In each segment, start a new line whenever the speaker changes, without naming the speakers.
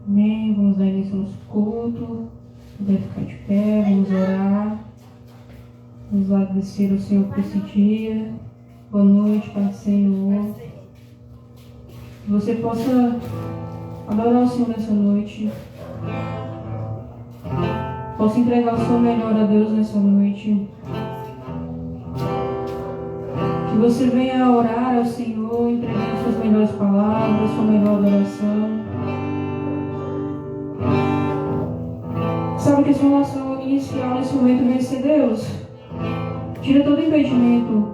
Amém. Vamos dar início ao nosso culto. Poder ficar de pé, vamos orar. Vamos agradecer ao Senhor por esse dia. Boa noite, Pai do Senhor. Que você possa adorar o Senhor nessa noite. Possa entregar o seu melhor a Deus nessa noite. Que você venha orar ao Senhor, entregando suas melhores palavras, sua melhor adoração. Sabe que a sua oração inicial nesse momento vai ser: Deus, tira todo impedimento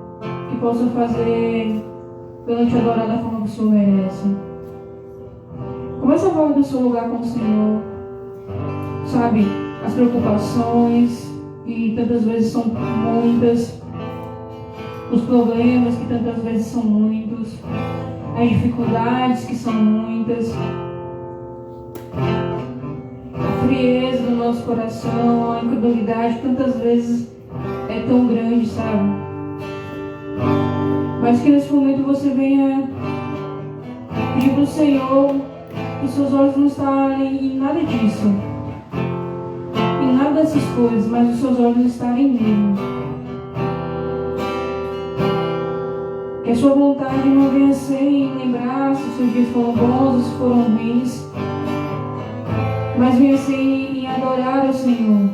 que possa fazer para eu te adorar da forma que o Senhor merece. Começa a falar do seu lugar com o Senhor. Sabe, as preocupações, que tantas vezes são muitas, os problemas, que tantas vezes são muitos, as dificuldades, que são muitas, a frieza do nosso coração, a incredulidade, tantas vezes é tão grande, sabe? Mas que nesse momento você venha pedir para o Senhor que seus olhos não estarem em nada disso, em nada dessas coisas, mas os seus olhos estarem nele. Que a sua vontade não venha sem lembrar se os seus dias foram bons ou se foram ruins, mas venha ser em adorar o Senhor.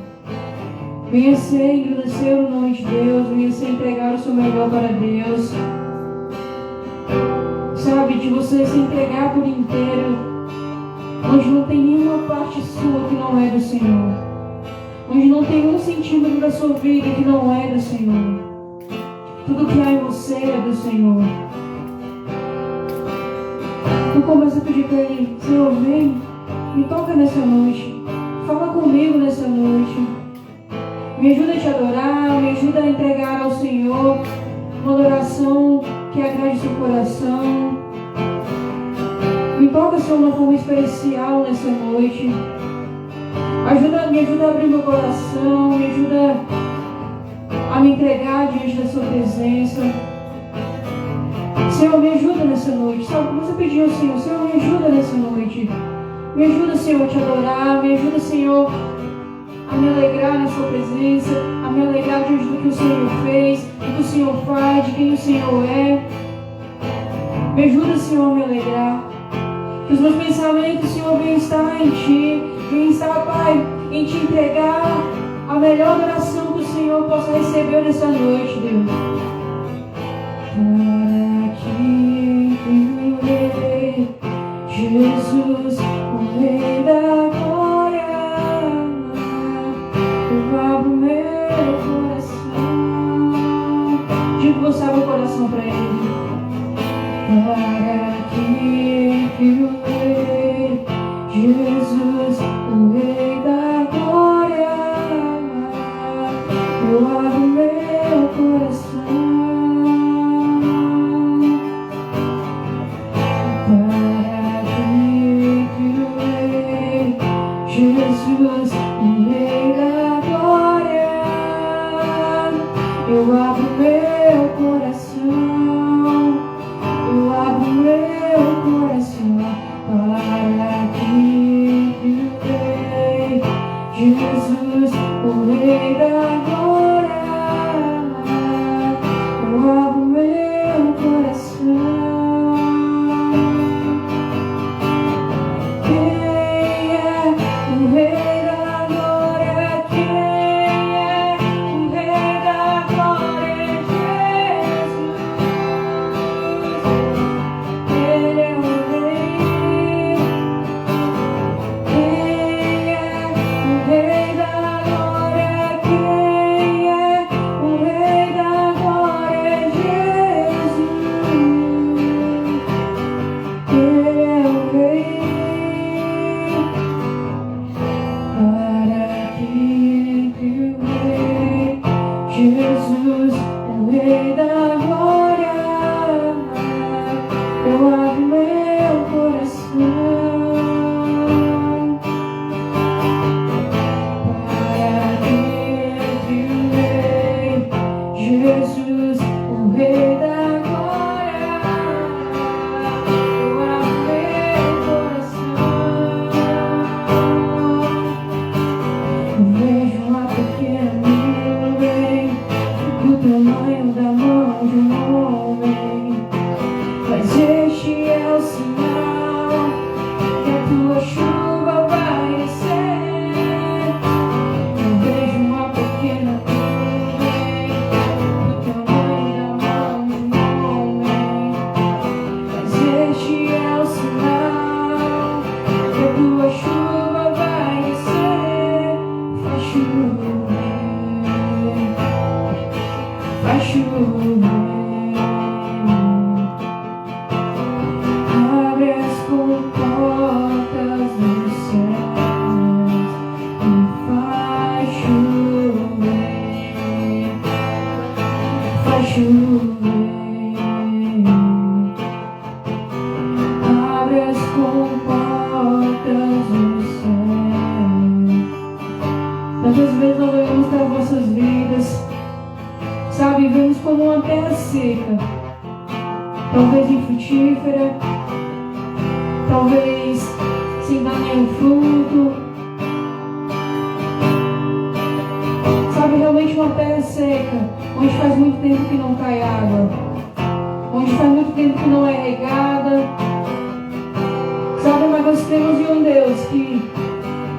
Venha ser engrandecer o nome de Deus, venha ser entregar o seu melhor para Deus. Sabe, de você se entregar por inteiro, onde não tem nenhuma parte sua que não é do Senhor, onde não tem um centímetro da sua vida que não é do Senhor. Tudo que há em você é do Senhor. Então começa a pedir para Ele: Senhor, vem, me toca nessa noite, fala comigo nessa noite, me ajuda a te adorar, me ajuda a entregar ao Senhor uma adoração que agrade seu coração. Me toca, Senhor, de uma forma especial nessa noite. Me ajuda a abrir meu coração, me ajuda a me entregar diante da sua presença. Senhor, me ajuda nessa noite. Sabe, você pediu ao Senhor: Senhor, me ajuda nessa noite. Me ajuda, Senhor, a te adorar. Me ajuda, Senhor, a me alegrar na sua presença, a me alegrar diante do que o Senhor fez, do que o Senhor faz, de quem o Senhor é. Me ajuda, Senhor, a me alegrar. Que os meus pensamentos, Senhor, venham estar em Ti, venham estar, Pai, em Te entregar a melhor adoração que o Senhor possa receber nessa noite, Deus. Para que viverei, Jesus, o Rei da glória, eu abro meu coração. Diga que você abre o coração para Ele. Para que viverei, Jesus, o Rei da glória, eu abro meu coração. Para que viverei, Jesus, o Rei da glória, eu abro meu coração. Eu abro meu coração para que viverei, Jesus, o Rei da glória. Eu abro meu coração. Quem é o Rei da glória? Quem é o Rei da glória? Jesus. Ele é o Rei. Quem é o Rei da glória? Quem é o Rei da glória? Jesus. Ele é o Rei. Para que viverei, Jesus, o Rei da glória, eu abro meu coração. Para que viverei, Jesus, o Rei da glória, eu abro meu coração. de um homem, mas este é o sinal que a tua chuva vai descer. Eu vejo uma pequena nuvem do tamanho da mão de um homem, mas este é o sinal que a tua chuva vai descer. Faz chover, abre as comportas dos céus e faz chover, abre as comportas dos céus. Tantas vezes nós olhamos para as nossas vidas, sabe, vemos como uma terra seca, talvez infrutífera, talvez sem dar nenhum fruto, sabe, realmente uma terra seca, onde faz muito tempo que não cai água, onde faz muito tempo que não é regada, sabe, mas nós temos um Deus que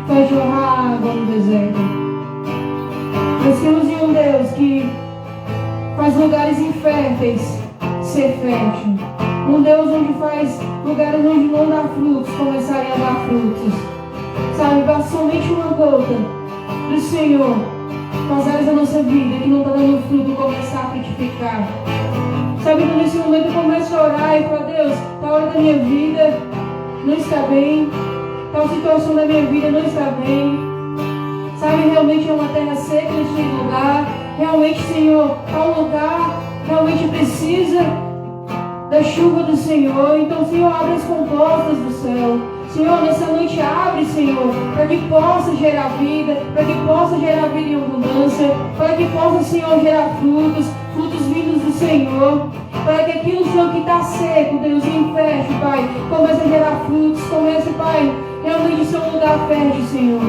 faz jorrar água no deserto. Nós temos um Deus que faz lugares inférteis ser fértil. Um Deus onde faz lugares onde não dá frutos começarem a dar frutos. Sabe, basta somente uma gota do Senhor nas áreas da nossa vida que não está dando fruto começar a frutificar. Sabe, então nesse momento eu começo a orar e falar: Deus, tal hora da minha vida não está bem, tal situação da minha vida não está bem. Sabe, realmente é uma terra seca nesse lugar. Realmente, Senhor, há um lugar realmente precisa da chuva do Senhor. Então, Senhor, abre as comportas do céu. Senhor, nessa noite abre, Senhor, para que possa gerar vida, para que possa gerar vida em abundância, para que possa, Senhor, gerar frutos vindos do Senhor, para que aquilo, Senhor, que está seco, Deus, infértil, Pai, comece a gerar frutos, comece, Pai, realmente ser um lugar fértil, Senhor.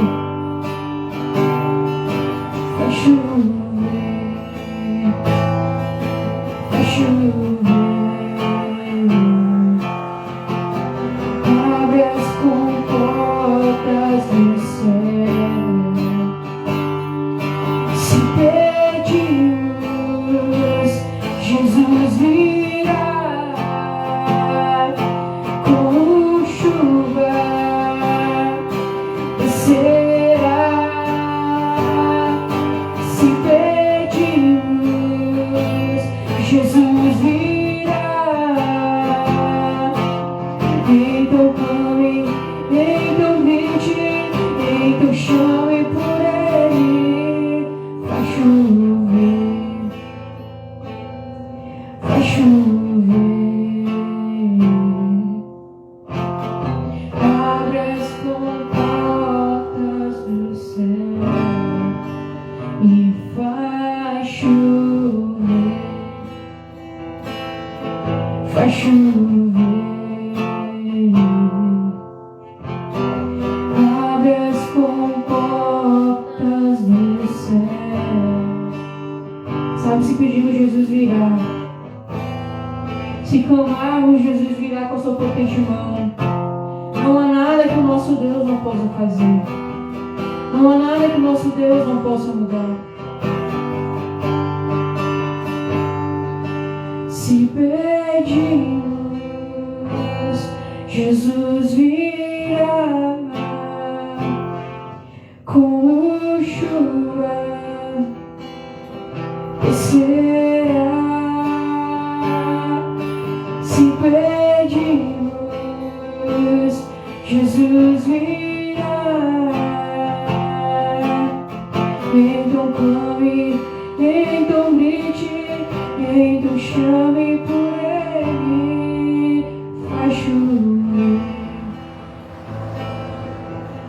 Faz chover, faz chover, abre as comportas do céu. Se pedirmos, Jesus virá com chuva, descerá. Se pedirmos, Jesus virá. Então clame, então grite, então chame por Ele. Faz chover, faz chover, abre as comportas do céu e faz chover, faz chover, abre as comportas do céu. Sabe, se pedirmos, Jesus virá. Se clamarmos, Jesus virá com a sua potente mão. Não há nada que o nosso Deus não possa fazer. Não há nada que o nosso Deus não possa mudar. Se pedirmos, Jesus virá como chuva, descerá. Se pedirmos, Jesus virá. Então clame, então grite, então chame por Ele. Faz chover,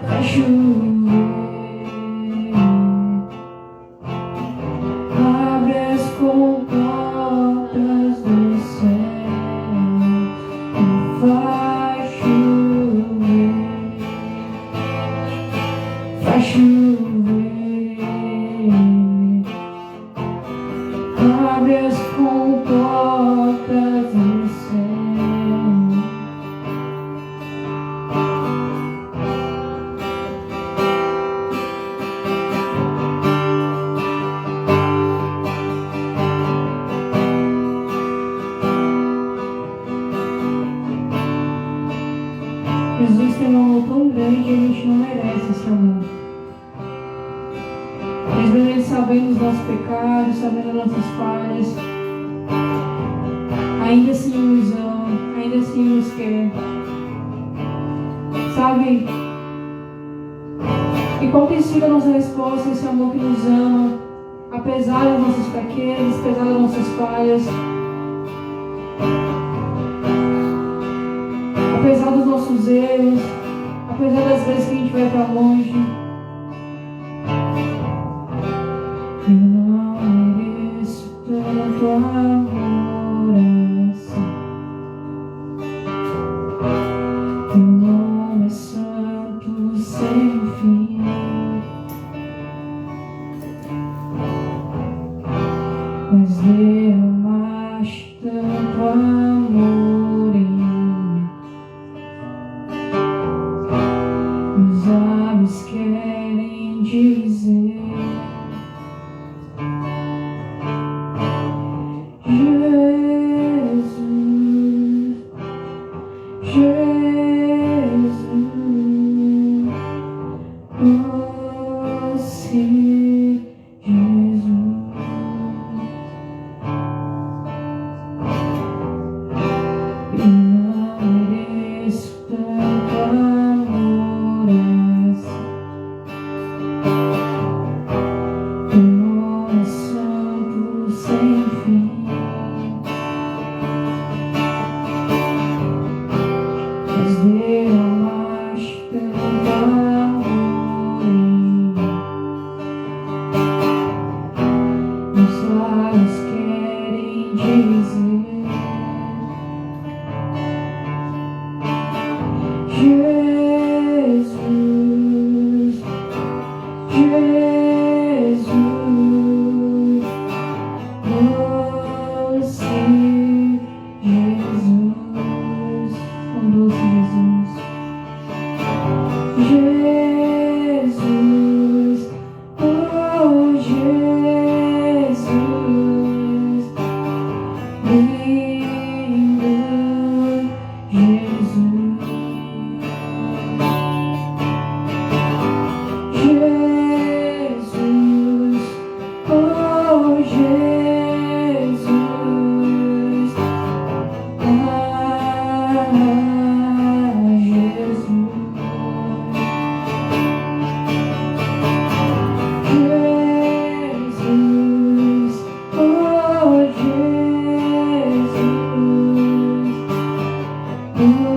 faz chover, abre as comportas do céu e faz chover, faz chover, abre as comportas grande e a gente não merece esse amor. Mesmo Ele sabendo os nossos pecados, sabendo as nossas falhas, ainda assim nos ama, ainda assim nos quer. Sabe? E qual tem sido a nossa resposta a esse amor que nos ama, apesar das nossas fraquezas, apesar das nossas falhas, apesar dos nossos erros, apesar das vezes que a gente vai para longe? Eu não mereço tanto amor assim. Teu nome é santo sem fim. Mas derramaste tanto amor em mim. Meus lábios querem dizer: Jesus, Jesus, você, Jesus. Eu não mereço tanto amor assim. Teu nome é santo sem fim. Mas derramaste tanto amor em mim. Meus lábios querem dizer: Jesus, Jesus, você, Jesus, um doce Jesus, Jesus, oh Jesus, lindo Jesus. Jesus, oh Jesus, Jesus, Jesus, oh Jesus, doce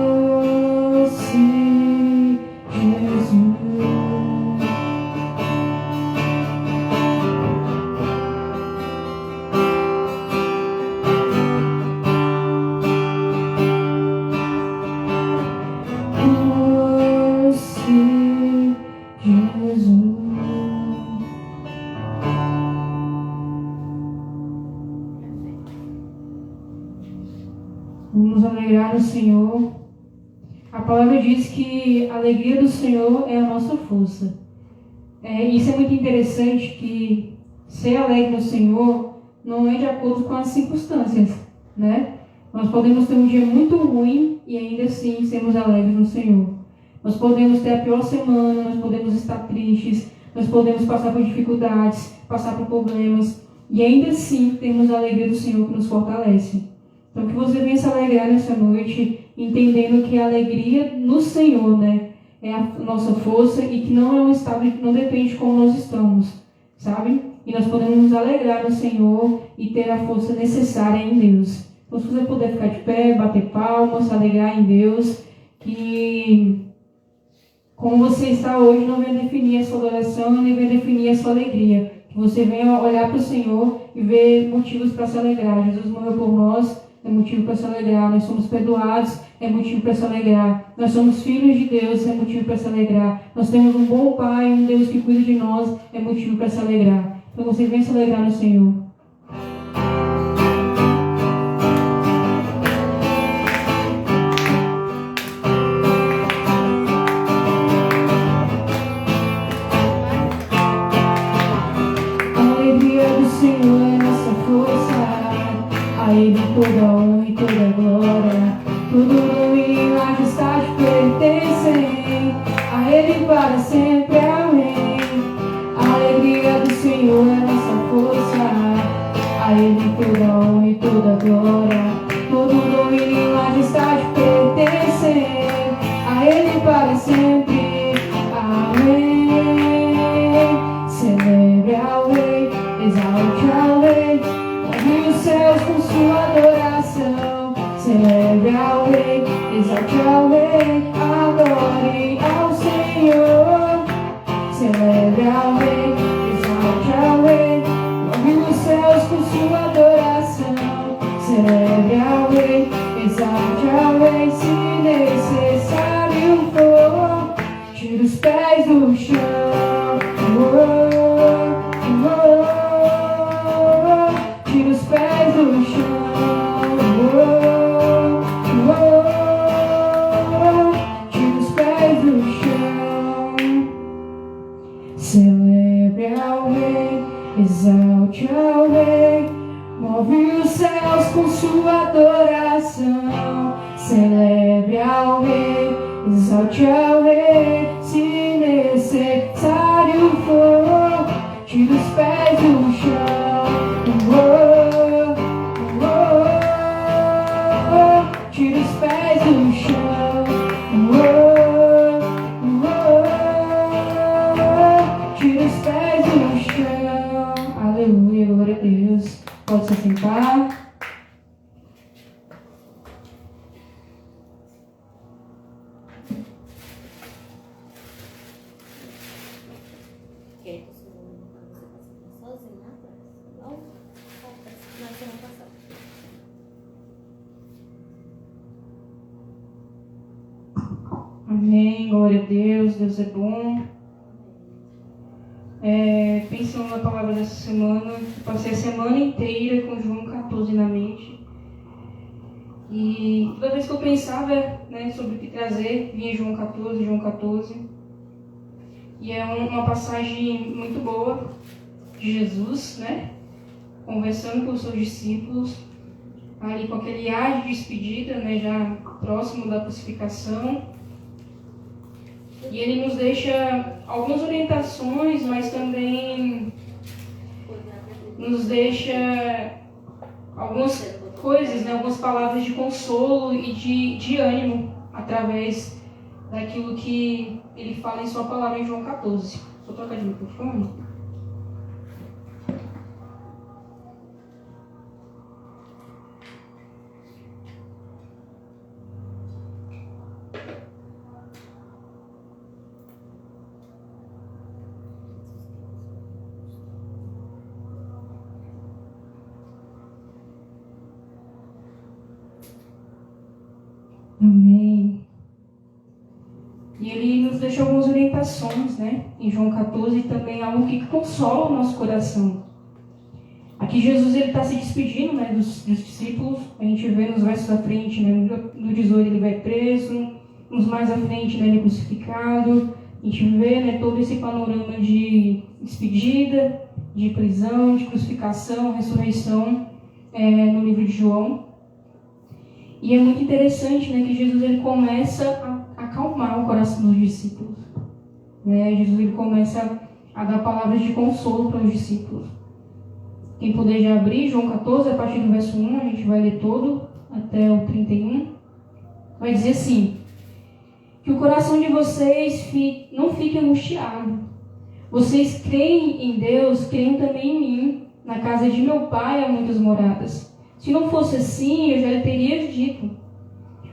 Jesus. Vamos alegrar o Senhor. A palavra diz que a alegria do Senhor é a nossa força. Isso é muito interessante, que ser alegre no Senhor não é de acordo com as circunstâncias, né? Nós podemos ter um dia muito ruim e ainda assim sermos alegres no Senhor. Nós podemos ter a pior semana, nós podemos estar tristes, nós podemos passar por dificuldades, passar por problemas, e ainda assim temos a alegria do Senhor que nos fortalece. Então que você venha se alegrar nessa noite, entendendo que a alegria no Senhor, né, é a nossa força, e que não é um estado que não depende de como nós estamos, sabe? E nós podemos nos alegrar no Senhor e ter a força necessária em Deus. Então se você puder ficar de pé, bater palmas, se alegrar em Deus, que como você está hoje não venha definir a sua adoração, nem venha definir a sua alegria. Que você venha olhar para o Senhor e ver motivos para se alegrar. Jesus morreu por nós, é motivo para se alegrar. Nós somos perdoados, é motivo para se alegrar. Nós somos filhos de Deus, é motivo para se alegrar. Nós temos um bom Pai, um Deus que cuida de nós, é motivo para se alegrar. Então você venha se alegrar no Senhor. Senhor é nossa força, a Ele toda honra e toda glória, tudo e majestade pertencem. A A Ele para sempre, amém. A alegria do Senhor é nossa força. A Ele toda a honra e toda a glória, todo domínio e majestade pertencem. A Ele para sempre, amém. Celebre ao Rei, exalte ao Rei, move os céus com sua adoração. Celebre ao Rei, exalte ao Rei, adore ao Senhor. Celebre ao Rei, exalte ao Rei, move os céus com sua adoração. Celebre ao Rei, exalte ao Rei, se necessário for, tira os pés do chão. Tira os pés do chão. Tira os pés do chão. Celebre ao Rei, exalte ao Rei, move os céus com sua adoração. Celebre ao Rei, exalte ao Rei, se necessário for, tira os pés do chão. Tira os pés do chão. Tira os pés do chão. Aleluia, glória a Deus. Pode se sentar. Amém, glória a Deus, Deus é bom. Pensando na palavra dessa semana, passei a semana inteira com João 14 na mente. E toda vez que eu pensava, sobre o que trazer, vinha João 14. E é uma passagem muito boa de Jesus, conversando com os seus discípulos, ali com aquele ar de despedida, já próximo da crucificação. E ele nos deixa algumas orientações, mas também nos deixa algumas coisas, algumas palavras de consolo e de ânimo através daquilo que ele fala em sua palavra em João 14. Vou trocar de microfone. Amém. E ele nos deixa algumas orientações, em João 14, e também algo que consola o nosso coração. Aqui Jesus está se despedindo, dos discípulos. A gente vê nos versos à frente, no 18 ele vai preso, nos mais à frente ele é crucificado. A gente vê todo esse panorama de despedida, de prisão, de crucificação, ressurreição no livro de João. E é muito interessante, que Jesus ele começa a acalmar o coração dos discípulos. Jesus ele começa a dar palavras de consolo para os discípulos. Quem puder já abrir, João 14, a partir do verso 1, a gente vai ler todo, até o 31. Vai dizer assim: que o coração de vocês não fique angustiado. Vocês creem em Deus, creem também em mim. Na casa de meu pai há muitas moradas. Se não fosse assim, eu já lhe teria dito.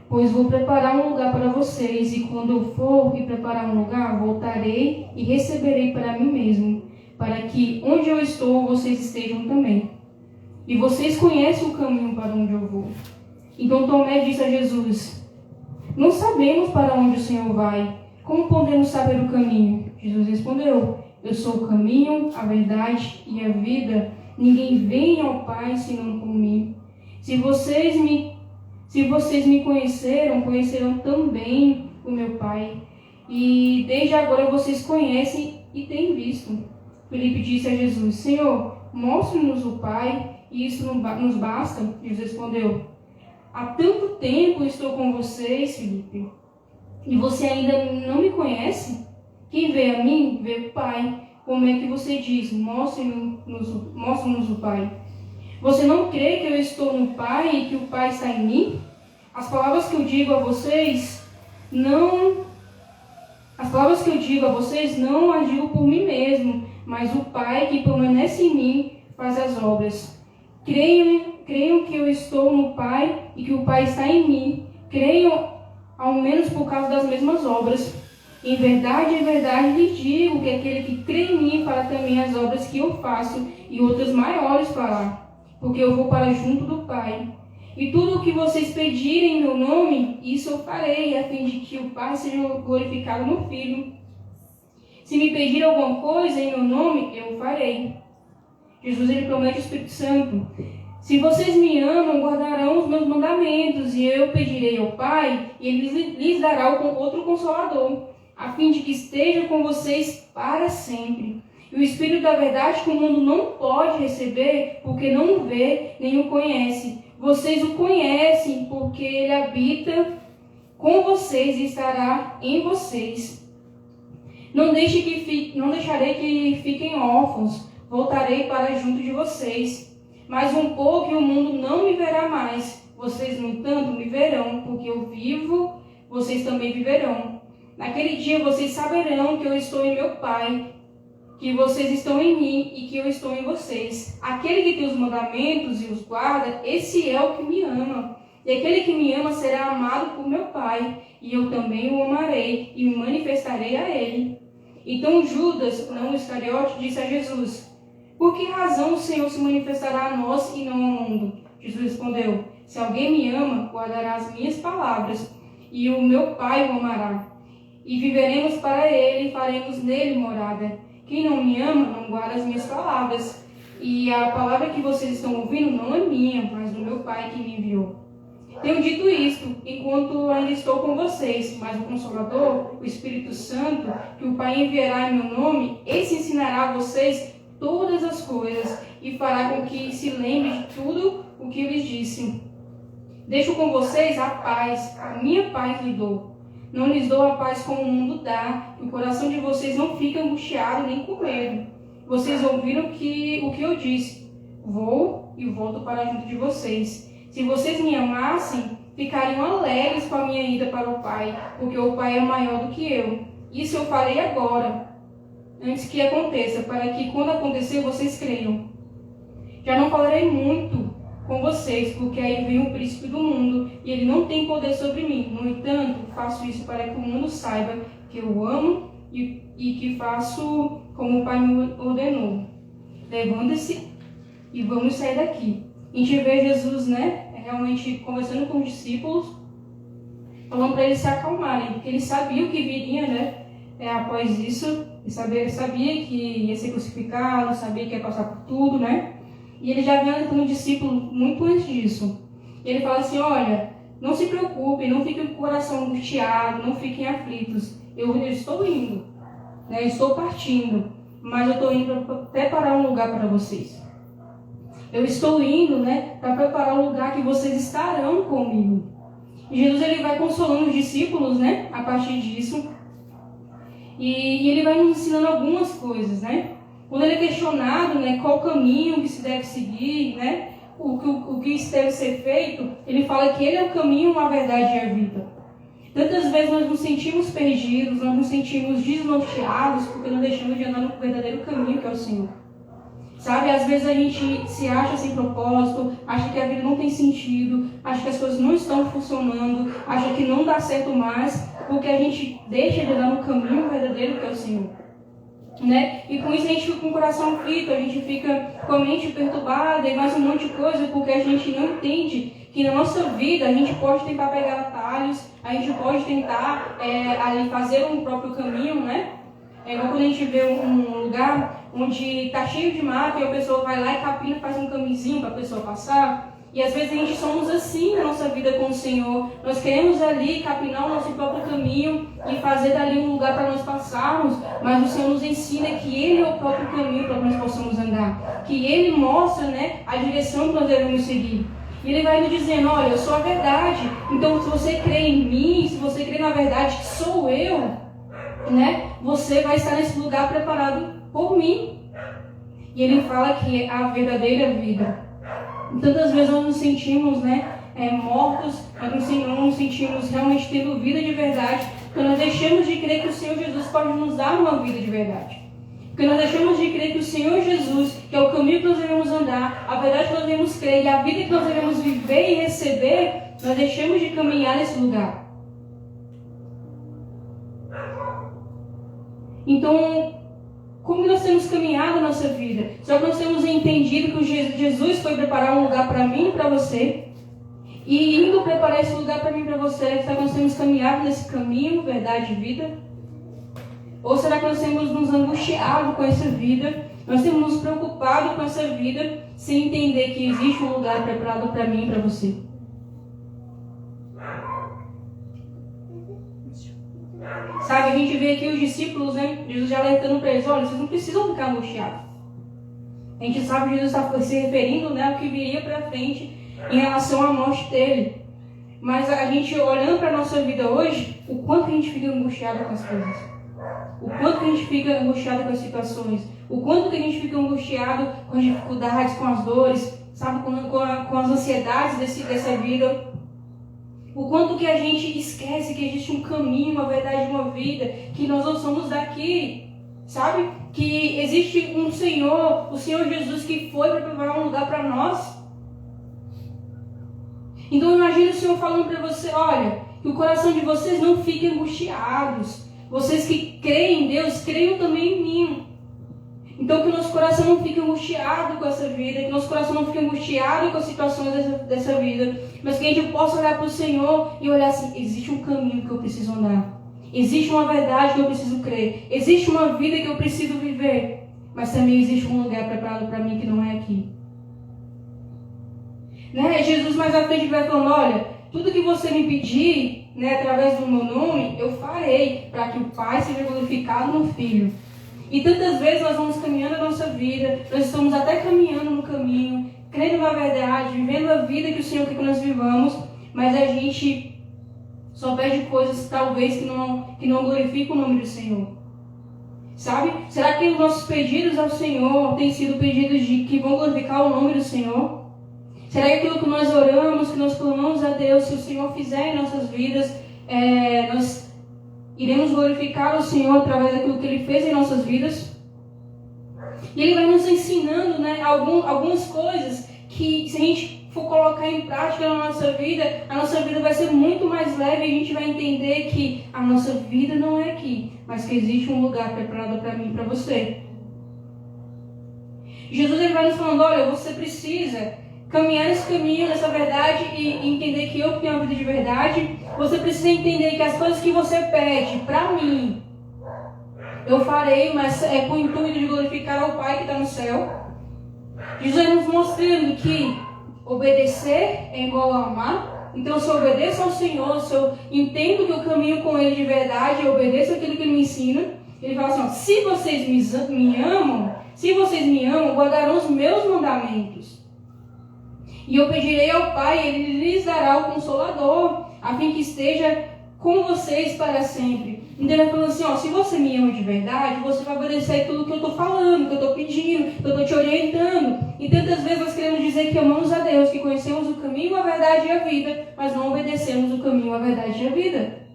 Pois vou preparar um lugar para vocês, e quando eu for e preparar um lugar, voltarei e receberei para mim mesmo, para que onde eu estou, vocês estejam também. E vocês conhecem o caminho para onde eu vou. Então Tomé disse a Jesus: não sabemos para onde o Senhor vai. Como podemos saber o caminho? Jesus respondeu: eu sou o caminho, a verdade e a vida. Ninguém vem ao Pai senão por mim. Se vocês me conhecerão também o meu Pai. E desde agora vocês conhecem e têm visto. Filipe disse a Jesus: Senhor, mostre-nos o Pai, e isso nos basta. Jesus respondeu: há tanto tempo estou com vocês, Filipe, e você ainda não me conhece? Quem vê a mim, vê o Pai. Como é que você diz? Mostre-nos o Pai. Você não crê que eu estou no Pai e que o Pai está em mim? As palavras que eu digo a vocês não as digo por mim mesmo, mas o Pai que permanece em mim faz as obras. Creiam que eu estou no Pai e que o Pai está em mim. Creiam ao menos por causa das mesmas obras. Em verdade lhes digo que aquele que crê em mim fará também as obras que eu faço e outras maiores fará, porque eu vou para junto do Pai. E tudo o que vocês pedirem em meu nome, isso eu farei, a fim de que o Pai seja glorificado no Filho. Se me pedir alguma coisa em meu nome, eu o farei. Jesus, ele promete o Espírito Santo. Se vocês me amam, guardarão os meus mandamentos, e eu pedirei ao Pai, e ele lhes dará outro Consolador, a fim de que esteja com vocês para sempre. E o Espírito da verdade que o mundo não pode receber, porque não o vê nem o conhece. Vocês o conhecem, porque ele habita com vocês e estará em vocês. Não deixarei que fiquem órfãos, voltarei para junto de vocês. Mas um pouco e o mundo não me verá mais. Vocês, no entanto, me verão, porque eu vivo, vocês também viverão. Naquele dia vocês saberão que eu estou em meu Pai, que vocês estão em mim e que eu estou em vocês. Aquele que tem os mandamentos e os guarda, esse é o que me ama. E aquele que me ama será amado por meu Pai, e eu também o amarei e me manifestarei a ele. Então Judas, não Iscariote, disse a Jesus: por que razão o Senhor se manifestará a nós e não ao mundo? Jesus respondeu: se alguém me ama, guardará as minhas palavras, e o meu Pai o amará. E viveremos para ele e faremos nele morada. Quem não me ama, não guarda as minhas palavras. E a palavra que vocês estão ouvindo não é minha, mas do meu Pai que me enviou. Tenho dito isto, enquanto ainda estou com vocês, mas o Consolador, o Espírito Santo, que o Pai enviará em meu nome, esse ensinará a vocês todas as coisas e fará com que se lembre de tudo o que eu lhes disse. Deixo com vocês a paz, a minha paz lhes dou. Não lhes dou a paz como o mundo dá, que o coração de vocês não fique angustiado nem com medo. Vocês ouviram o que eu disse. Vou e volto para junto de vocês. Se vocês me amassem, ficariam alegres com a minha ida para o Pai, porque o Pai é maior do que eu. Isso eu farei agora, antes que aconteça, para que quando acontecer vocês creiam. Já não falarei muito com vocês, porque aí vem o príncipe do mundo, e ele não tem poder sobre mim. No entanto, faço isso para que o mundo saiba que eu o amo e que faço como o Pai me ordenou. Levanta-se e vamos sair daqui. A gente vê Jesus, realmente conversando com os discípulos, falando para eles se acalmarem, porque eles sabiam que viria, após isso. Ele sabia que ia ser crucificado, sabia que ia passar por tudo, E ele já vinha alertando o discípulo muito antes disso. E ele fala assim: olha, não se preocupem, não fiquem com o coração angustiado, não fiquem aflitos. Eu estou indo, estou partindo, mas eu estou indo para preparar um lugar para vocês. Eu estou indo, para preparar um lugar que vocês estarão comigo. E Jesus, ele vai consolando os discípulos, a partir disso. E ele vai nos ensinando algumas coisas, Quando ele é questionado, qual caminho que se deve seguir, o que deve ser feito, ele fala que ele é o caminho, a verdade e a vida. Tantas vezes nós nos sentimos perdidos, nós nos sentimos desnorteados, porque não deixamos de andar no verdadeiro caminho que é o Senhor. Sabe, às vezes a gente se acha sem propósito, acha que a vida não tem sentido, acha que as coisas não estão funcionando, acha que não dá certo mais, porque a gente deixa de andar no caminho verdadeiro que é o Senhor. E com isso a gente fica com o coração aflito, a gente fica com a mente perturbada e mais um monte de coisa, porque a gente não entende que na nossa vida a gente pode tentar pegar atalhos, a gente pode tentar ali fazer um próprio caminho, É igual quando a gente vê um lugar onde está cheio de mato e a pessoa vai lá e capina, faz um caminhozinho para a pessoa passar. E às vezes a gente somos assim na nossa vida com o Senhor. Nós queremos ali capinar o nosso próprio caminho e fazer dali um lugar para nós passarmos, mas o Senhor nos ensina que Ele é o próprio caminho para que nós possamos andar. Que Ele mostra, a direção que nós devemos seguir. E ele vai nos dizendo, olha, eu sou a verdade. Então, se você crê em mim, se você crê na verdade que sou eu, né, você vai estar nesse lugar preparado por mim. E ele fala que é a verdadeira vida. E tantas vezes nós nos sentimos, né, mortos, nós não nos sentimos realmente tendo vida de verdade, porque nós deixamos de crer que o Senhor Jesus pode nos dar uma vida de verdade. Porque nós deixamos de crer que o Senhor Jesus, que é o caminho que nós devemos andar, a verdade que nós devemos crer e a vida que nós devemos viver e receber, nós deixamos de caminhar nesse lugar. Então, como nós temos caminhado a nossa vida? Só que nós temos entendido que Jesus foi preparar um lugar para mim e para você. E indo preparar esse lugar para mim e para você, será que nós temos caminhado nesse caminho, verdade e vida? Ou será que nós temos nos angustiado com essa vida? Nós temos nos preocupado com essa vida sem entender que existe um lugar preparado para mim e para você? Sabe, a gente vê aqui os discípulos, né? Jesus já alertando para eles, olha, vocês não precisam ficar angustiados. A gente sabe que Jesus está se referindo, né, ao que viria para frente em relação à morte dele. Mas a gente olhando para a nossa vida hoje, o quanto a gente fica angustiado com as coisas. O quanto que a gente fica angustiado com as situações. O quanto que a gente fica angustiado com as dificuldades, com as dores, sabe, com as ansiedades dessa vida. O quanto que a gente esquece que existe um caminho, uma verdade, uma vida, que nós não somos daqui, sabe? Que existe um Senhor, o Senhor Jesus, que foi para preparar um lugar para nós. Então imagine o Senhor falando para você, olha, que o coração de vocês não fique angustiados. Vocês que creem em Deus, creiam também em mim. Então que o nosso coração não fique angustiado com essa vida, que o nosso coração não fique angustiado com as situações dessa vida, mas que a gente possa olhar para o Senhor e olhar assim, existe um caminho que eu preciso andar, existe uma verdade que eu preciso crer, existe uma vida que eu preciso viver, mas também existe um lugar preparado para mim que não é aqui. Né? Jesus mais à frente vai falando, olha, tudo que você me pedir, né, através do meu nome, eu farei, para que o Pai seja glorificado no Filho. E tantas vezes nós vamos caminhando a nossa vida, nós estamos até caminhando no caminho, crendo na verdade, vivendo a vida que o Senhor quer que nós vivamos, mas a gente só pede coisas talvez que não glorificam o nome do Senhor. Sabe? Será que os nossos pedidos ao Senhor têm sido pedidos que vão glorificar o nome do Senhor? Será que aquilo que nós oramos, que nós clamamos a Deus, se o Senhor fizer em nossas vidas, nós iremos glorificar o Senhor através daquilo que Ele fez em nossas vidas? E Ele vai nos ensinando, né, algumas coisas que, se a gente for colocar em prática na nossa vida, a nossa vida vai ser muito mais leve e a gente vai entender que a nossa vida não é aqui, mas que existe um lugar preparado para mim e para você. Jesus ele vai nos falando, olha, você precisa caminhar nesse caminho, nessa verdade e entender que eu tenho uma vida de verdade. Você precisa entender que as coisas que você pede para mim, eu farei, mas é com o intuito de glorificar ao Pai que está no céu. Jesus nos mostrando que obedecer é igual a amar. Então, se eu obedeço ao Senhor, se eu entendo que eu caminho com Ele de verdade, eu obedeço aquilo que Ele me ensina, Ele fala assim, ó, se vocês me amam, guardarão os meus mandamentos. E eu pedirei ao Pai, Ele lhes dará o Consolador, a fim que esteja com vocês para sempre. Então ele falou assim, ó, se você me ama de verdade, você vai obedecer tudo que eu estou falando, que eu estou pedindo, que eu estou te orientando. E tantas vezes nós queremos dizer que amamos a Deus, que conhecemos o caminho, a verdade e a vida, mas não obedecemos o caminho, a verdade e a vida.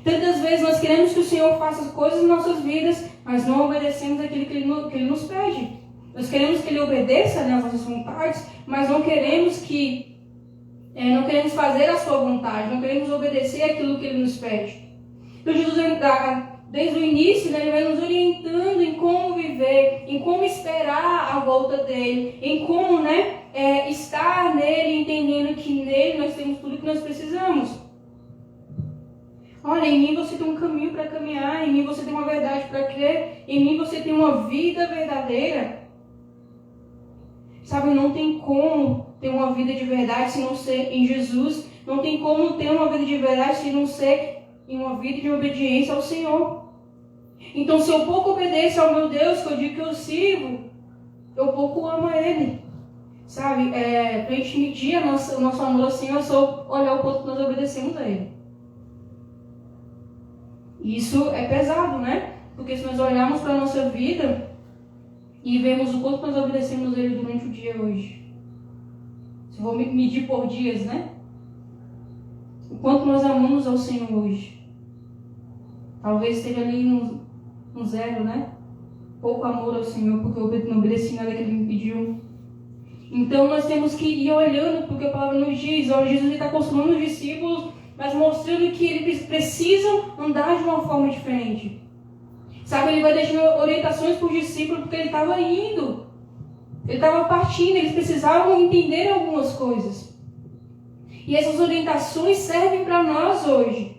Tantas vezes nós queremos que o Senhor faça coisas em nossas vidas, mas não obedecemos aquilo que Ele nos pede. Nós queremos que Ele obedeça, né, às nossas vontades, mas não queremos fazer a sua vontade, não queremos obedecer aquilo que Ele nos pede. Então Jesus, desde o início, né, Ele vai nos orientando em como viver, em como esperar a volta dEle, em como, né, estar nele, entendendo que nele nós temos tudo que nós precisamos. Olha, em mim você tem um caminho para caminhar, em mim você tem uma verdade para crer, em mim você tem uma vida verdadeira. Sabe, não tem como ter uma vida de verdade se não ser em Jesus. Não tem como ter uma vida de verdade se não ser em uma vida de obediência ao Senhor. Então, se eu pouco obedeço ao meu Deus, que eu digo que eu sirvo, eu pouco amo a Ele. Sabe, pra gente medir o nosso amor assim, é só olhar o quanto nós obedecemos a Ele. E isso é pesado, né? Porque se nós olharmos para a nossa vida e vemos o quanto nós obedecemos a Ele durante o dia hoje. Se eu vou medir por dias, né? O quanto nós amamos ao Senhor hoje. Talvez esteja ali um zero, né? Pouco amor ao Senhor, porque eu não obedeci nada que Ele me pediu. Então nós temos que ir olhando, porque a palavra nos diz, ó, Jesus está consolando os discípulos, mas mostrando que eles precisam andar de uma forma diferente. Sabe, ele vai deixando orientações para os discípulos, porque ele estava indo. Ele estava partindo, eles precisavam entender algumas coisas. E essas orientações servem para nós hoje.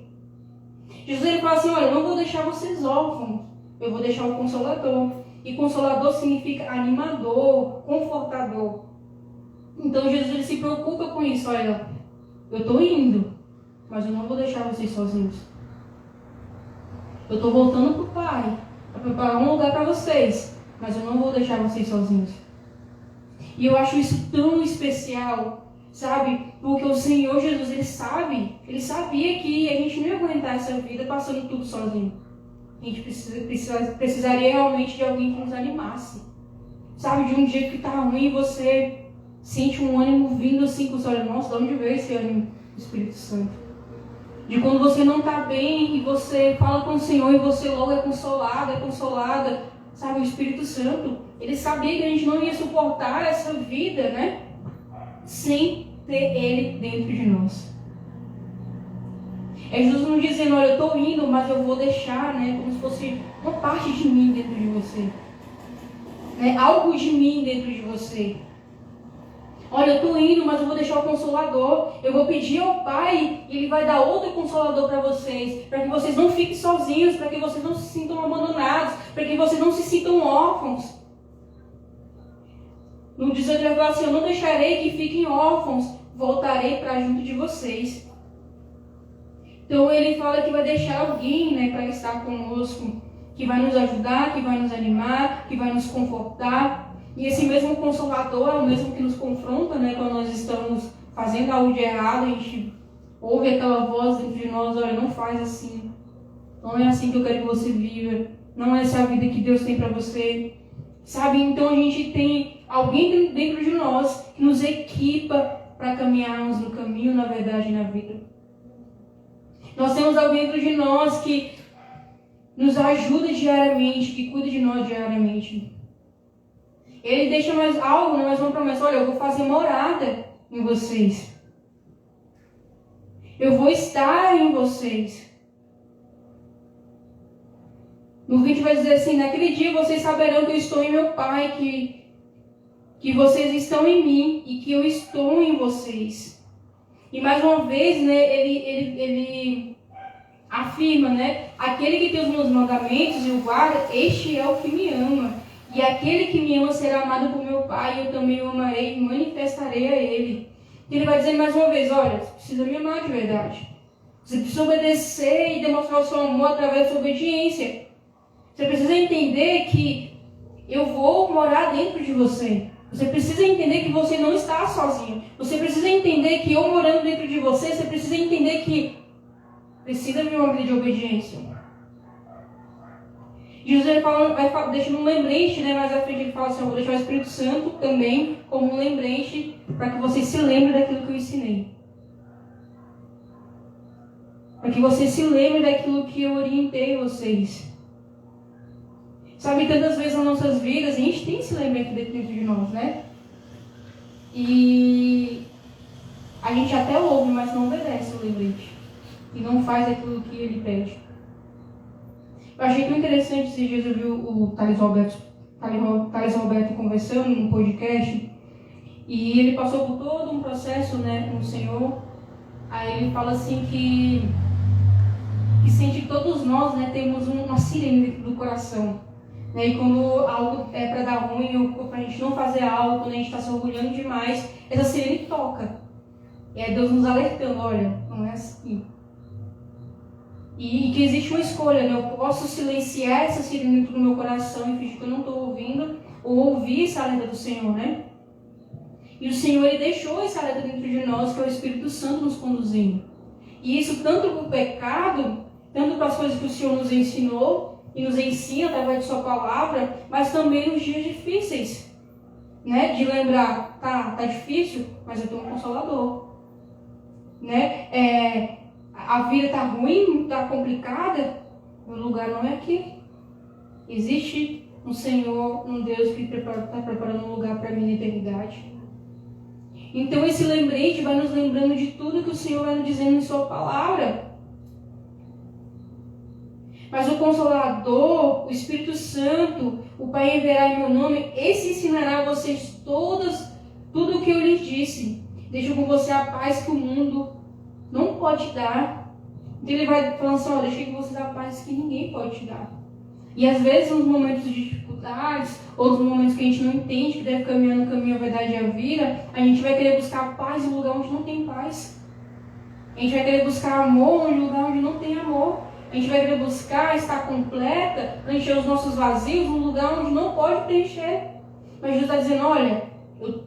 Jesus ele fala assim, olha, eu não vou deixar vocês órfãos, eu vou deixar o Consolador. E Consolador significa animador, confortador. Então Jesus ele se preocupa com isso, olha, eu estou indo, mas eu não vou deixar vocês sozinhos. Eu estou voltando para o Pai, para preparar um lugar para vocês, mas eu não vou deixar vocês sozinhos. E eu acho isso tão especial, sabe? Porque o Senhor Jesus, ele sabia que a gente não ia aguentar essa vida passando tudo sozinho. A gente precisaria realmente de alguém que nos animasse. Sabe, de um dia que está ruim, você sente um ânimo vindo assim, com os olhos, nossa, de onde veio esse ânimo do Espírito Santo? De quando você não está bem e você fala com o Senhor e você logo é consolada. Sabe, o Espírito Santo, ele sabia que a gente não ia suportar essa vida, né? Sem ter ele dentro de nós. É Jesus nos dizendo, olha, eu estou indo, mas eu vou deixar, né? Como se fosse uma parte de mim dentro de você. Algo de mim dentro de você. Olha, eu estou indo, mas eu vou deixar o Consolador. Eu vou pedir ao Pai e Ele vai dar outro Consolador para vocês. Para que vocês não fiquem sozinhos, para que vocês não se sintam abandonados, para que vocês não se sintam órfãos. No 18 ele fala assim, eu não deixarei que fiquem órfãos, voltarei para junto de vocês. Então ele fala que vai deixar alguém, né, para estar conosco, que vai nos ajudar, que vai nos animar, que vai nos confortar. E esse mesmo Consolador é o mesmo que nos confronta, né? Quando nós estamos fazendo algo de errado, a gente ouve aquela voz dentro de nós, olha, não faz assim. Não é assim que eu quero que você viva. Não é essa a vida que Deus tem para você. Sabe? Então a gente tem alguém dentro de nós que nos equipa para caminharmos no caminho, na verdade, na vida. Nós temos alguém dentro de nós que nos ajuda diariamente, que cuida de nós diariamente. Ele deixa mais algo, mais uma promessa. Olha, eu vou fazer morada em vocês. Eu vou estar em vocês. No 20 vai dizer assim, naquele dia vocês saberão que eu estou em meu Pai, que vocês estão em mim e que eu estou em vocês. E mais uma vez, né, ele afirma, né, aquele que tem os meus mandamentos e o guarda, este é o que me ama. E aquele que me ama será amado por meu Pai, e eu também o amarei e manifestarei a ele. E ele vai dizer mais uma vez, olha, você precisa me amar de verdade. Você precisa obedecer e demonstrar o seu amor através da sua obediência. Você precisa entender que eu vou morar dentro de você. Você precisa entender que você não está sozinho. Você precisa entender que eu morando dentro de você, você precisa entender que precisa de uma vida de obediência. Jesus ele vai deixando um lembrete, né? Mais à frente ele fala assim, eu vou deixar o Espírito Santo também como um lembrete para que vocês se lembrem daquilo que eu ensinei. Para que vocês se lembrem daquilo que eu orientei vocês. Sabe, tantas vezes nas nossas vidas, a gente tem esse lembrete dentro de nós, né? E a gente até ouve, mas não obedece o lembrete. E não faz aquilo que ele pede. Eu achei tão interessante esses dias eu vi o Thales Roberto conversando num podcast. E ele passou por todo um processo, né, com o Senhor. Aí ele fala assim que sente que todos nós, né, temos uma sirene dentro do coração. Né, e quando algo é para dar ruim ou para a gente não fazer algo, quando a gente está se orgulhando demais, essa sirene toca. E é Deus nos alertando, olha, não é assim. E que existe uma escolha, né? Eu posso silenciar essa sirene dentro do meu coração e fingir que eu não estou ouvindo, ou ouvir essa alerta do Senhor, né? E o Senhor, Ele deixou esse alerta dentro de nós, que é o Espírito Santo nos conduzindo. E isso tanto para o pecado, tanto para as coisas que o Senhor nos ensinou e nos ensina através de sua palavra, mas também nos dias difíceis. Né? De lembrar, tá difícil, mas eu tenho um Consolador. Né? A vida tá ruim, tá complicada, o lugar não é aqui. Existe um Senhor, um Deus que está preparando um lugar para mim na eternidade. Então esse lembrete vai nos lembrando de tudo que o Senhor vai nos dizendo em sua palavra. Mas o Consolador, o Espírito Santo, o Pai enviará em meu nome, esse ensinará a vocês tudo o que eu lhes disse. Deixo com você a paz que o mundo não pode dar. Então ele vai falando assim, deixei com vocês a paz que ninguém pode te dar. E às vezes nos momentos de dificuldades, ou nos momentos que a gente não entende que deve caminhar no caminho a verdade e a vida, a gente vai querer buscar paz em um lugar onde não tem paz. A gente vai querer buscar amor em um lugar onde não tem amor. A gente vai querer buscar estar completa, preencher os nossos vazios num lugar onde não pode preencher. Mas Jesus está dizendo, olha,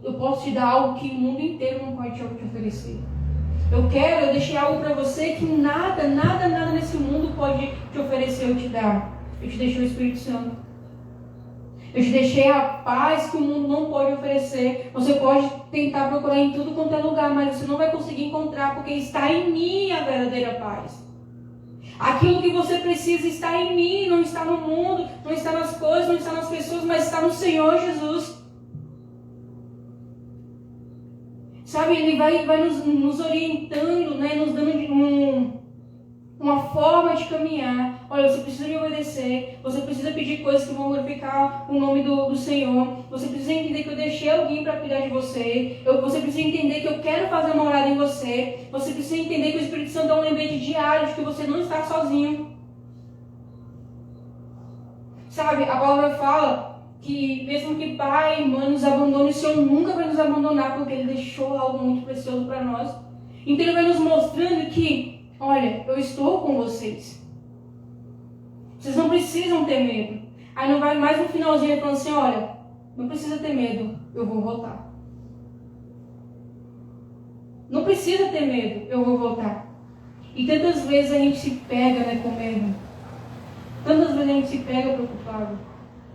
eu posso te dar algo que o mundo inteiro não pode te oferecer. Eu deixei algo para você que nada nesse mundo pode te oferecer ou te dar. Eu te deixei o Espírito Santo. Eu te deixei a paz que o mundo não pode oferecer. Você pode tentar procurar em tudo quanto é lugar, mas você não vai conseguir encontrar, porque está em mim a verdadeira paz. Aquilo que você precisa está em mim, não está no mundo, não está nas coisas, não está nas pessoas, mas está no Senhor Jesus. Sabe, Ele vai nos orientando, né, nos dando uma forma de caminhar. Olha, você precisa me obedecer, você precisa pedir coisas que vão glorificar o nome do Senhor, você precisa entender que eu deixei alguém para cuidar de você, você precisa entender que eu quero fazer uma morada em você, você precisa entender que o Espírito Santo é um lembrete diário de que você não está sozinho. Sabe, a palavra fala que mesmo que pai e mãe nos abandonem, o Senhor nunca vai nos abandonar, porque Ele deixou algo muito precioso para nós. Então Ele vai nos mostrando que, olha, eu estou com vocês. Vocês não precisam ter medo. Aí não vai mais no finalzinho falando assim, olha, não precisa ter medo, eu vou voltar. Não precisa ter medo, eu vou voltar. E tantas vezes a gente se pega, né, com medo. Tantas vezes a gente se pega preocupado.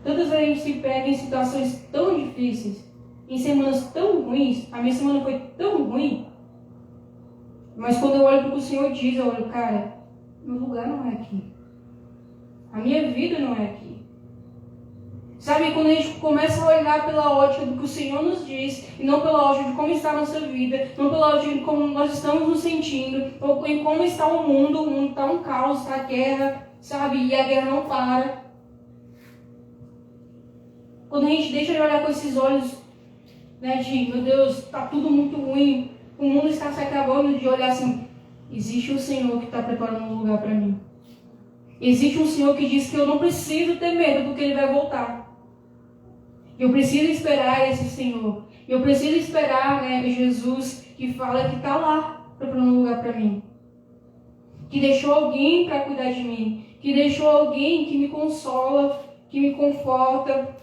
Tantas vezes a gente se pega em situações tão difíceis, em semanas tão ruins. A minha semana foi tão ruim. Mas quando eu olho para o que o Senhor diz, eu olho, cara, meu lugar não é aqui. A minha vida não é aqui. Sabe, quando a gente começa a olhar pela ótica do que o Senhor nos diz, e não pela ótica de como está a nossa vida, não pela ótica de como nós estamos nos sentindo, ou em como está o mundo está um caos, está a guerra, sabe, e a guerra não para. Quando a gente deixa de olhar com esses olhos, né, de, meu Deus, está tudo muito ruim, o mundo está se acabando, de olhar assim, existe um Senhor que está preparando um lugar para mim. Existe um Senhor que diz que eu não preciso ter medo, porque Ele vai voltar. Eu preciso esperar esse Senhor. Eu preciso esperar, né, Jesus, que fala que está lá preparando um lugar para mim. Que deixou alguém para cuidar de mim. Que deixou alguém que me consola, que me conforta.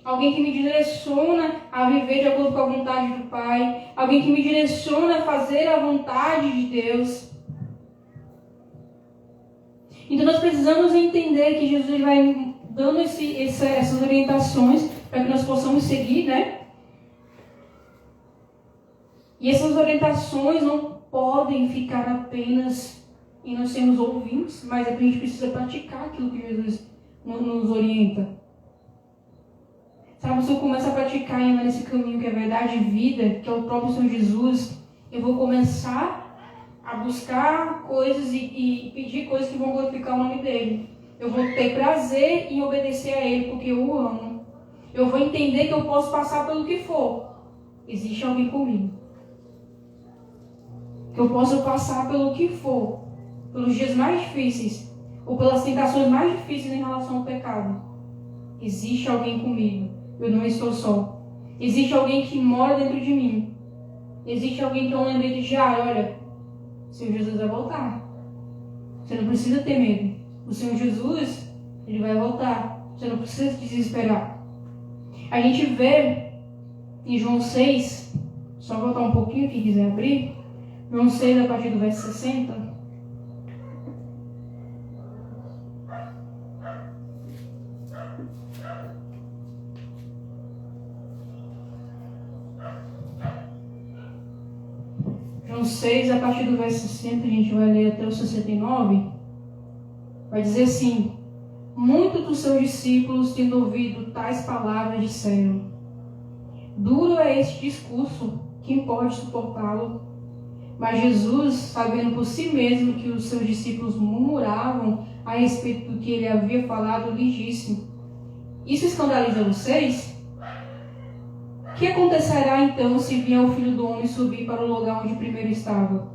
Alguém que me direciona a viver de acordo com a vontade do Pai. Alguém que me direciona a fazer a vontade de Deus. Então nós precisamos entender que Jesus vai dando essas orientações para que nós possamos seguir, né? E essas orientações não podem ficar apenas em nós sermos ouvintes, mas é que a gente precisa praticar aquilo que Jesus nos orienta. Sabe, se eu começar a praticar e andar nesse caminho que é verdade e vida, que é o próprio Senhor Jesus, eu vou começar a buscar coisas e pedir coisas que vão glorificar o nome dele. Eu vou ter prazer em obedecer a ele, porque eu o amo. Eu vou entender que eu posso passar pelo que for. Existe alguém comigo. Que eu posso passar pelo que for, pelos dias mais difíceis, ou pelas tentações mais difíceis em relação ao pecado. Existe alguém comigo. Eu não estou só. Existe alguém que mora dentro de mim. Existe alguém que é um lembrete diário. Olha, o Senhor Jesus vai voltar. Você não precisa ter medo. O Senhor Jesus, Ele vai voltar. Você não precisa se desesperar. A gente vê em João 6, Só voltar um pouquinho, quem quiser abrir. João 6, a partir do verso 60. João 6, a partir do verso 60, a gente vai ler até o 69. Vai dizer assim: muitos dos seus discípulos, tendo ouvido tais palavras, disseram: duro é este discurso, quem pode suportá-lo? Mas Jesus, sabendo por si mesmo que os seus discípulos murmuravam a respeito do que ele havia falado, lhes disse: isso escandaliza vocês? O que acontecerá então se vier o Filho do Homem subir para o lugar onde primeiro estava?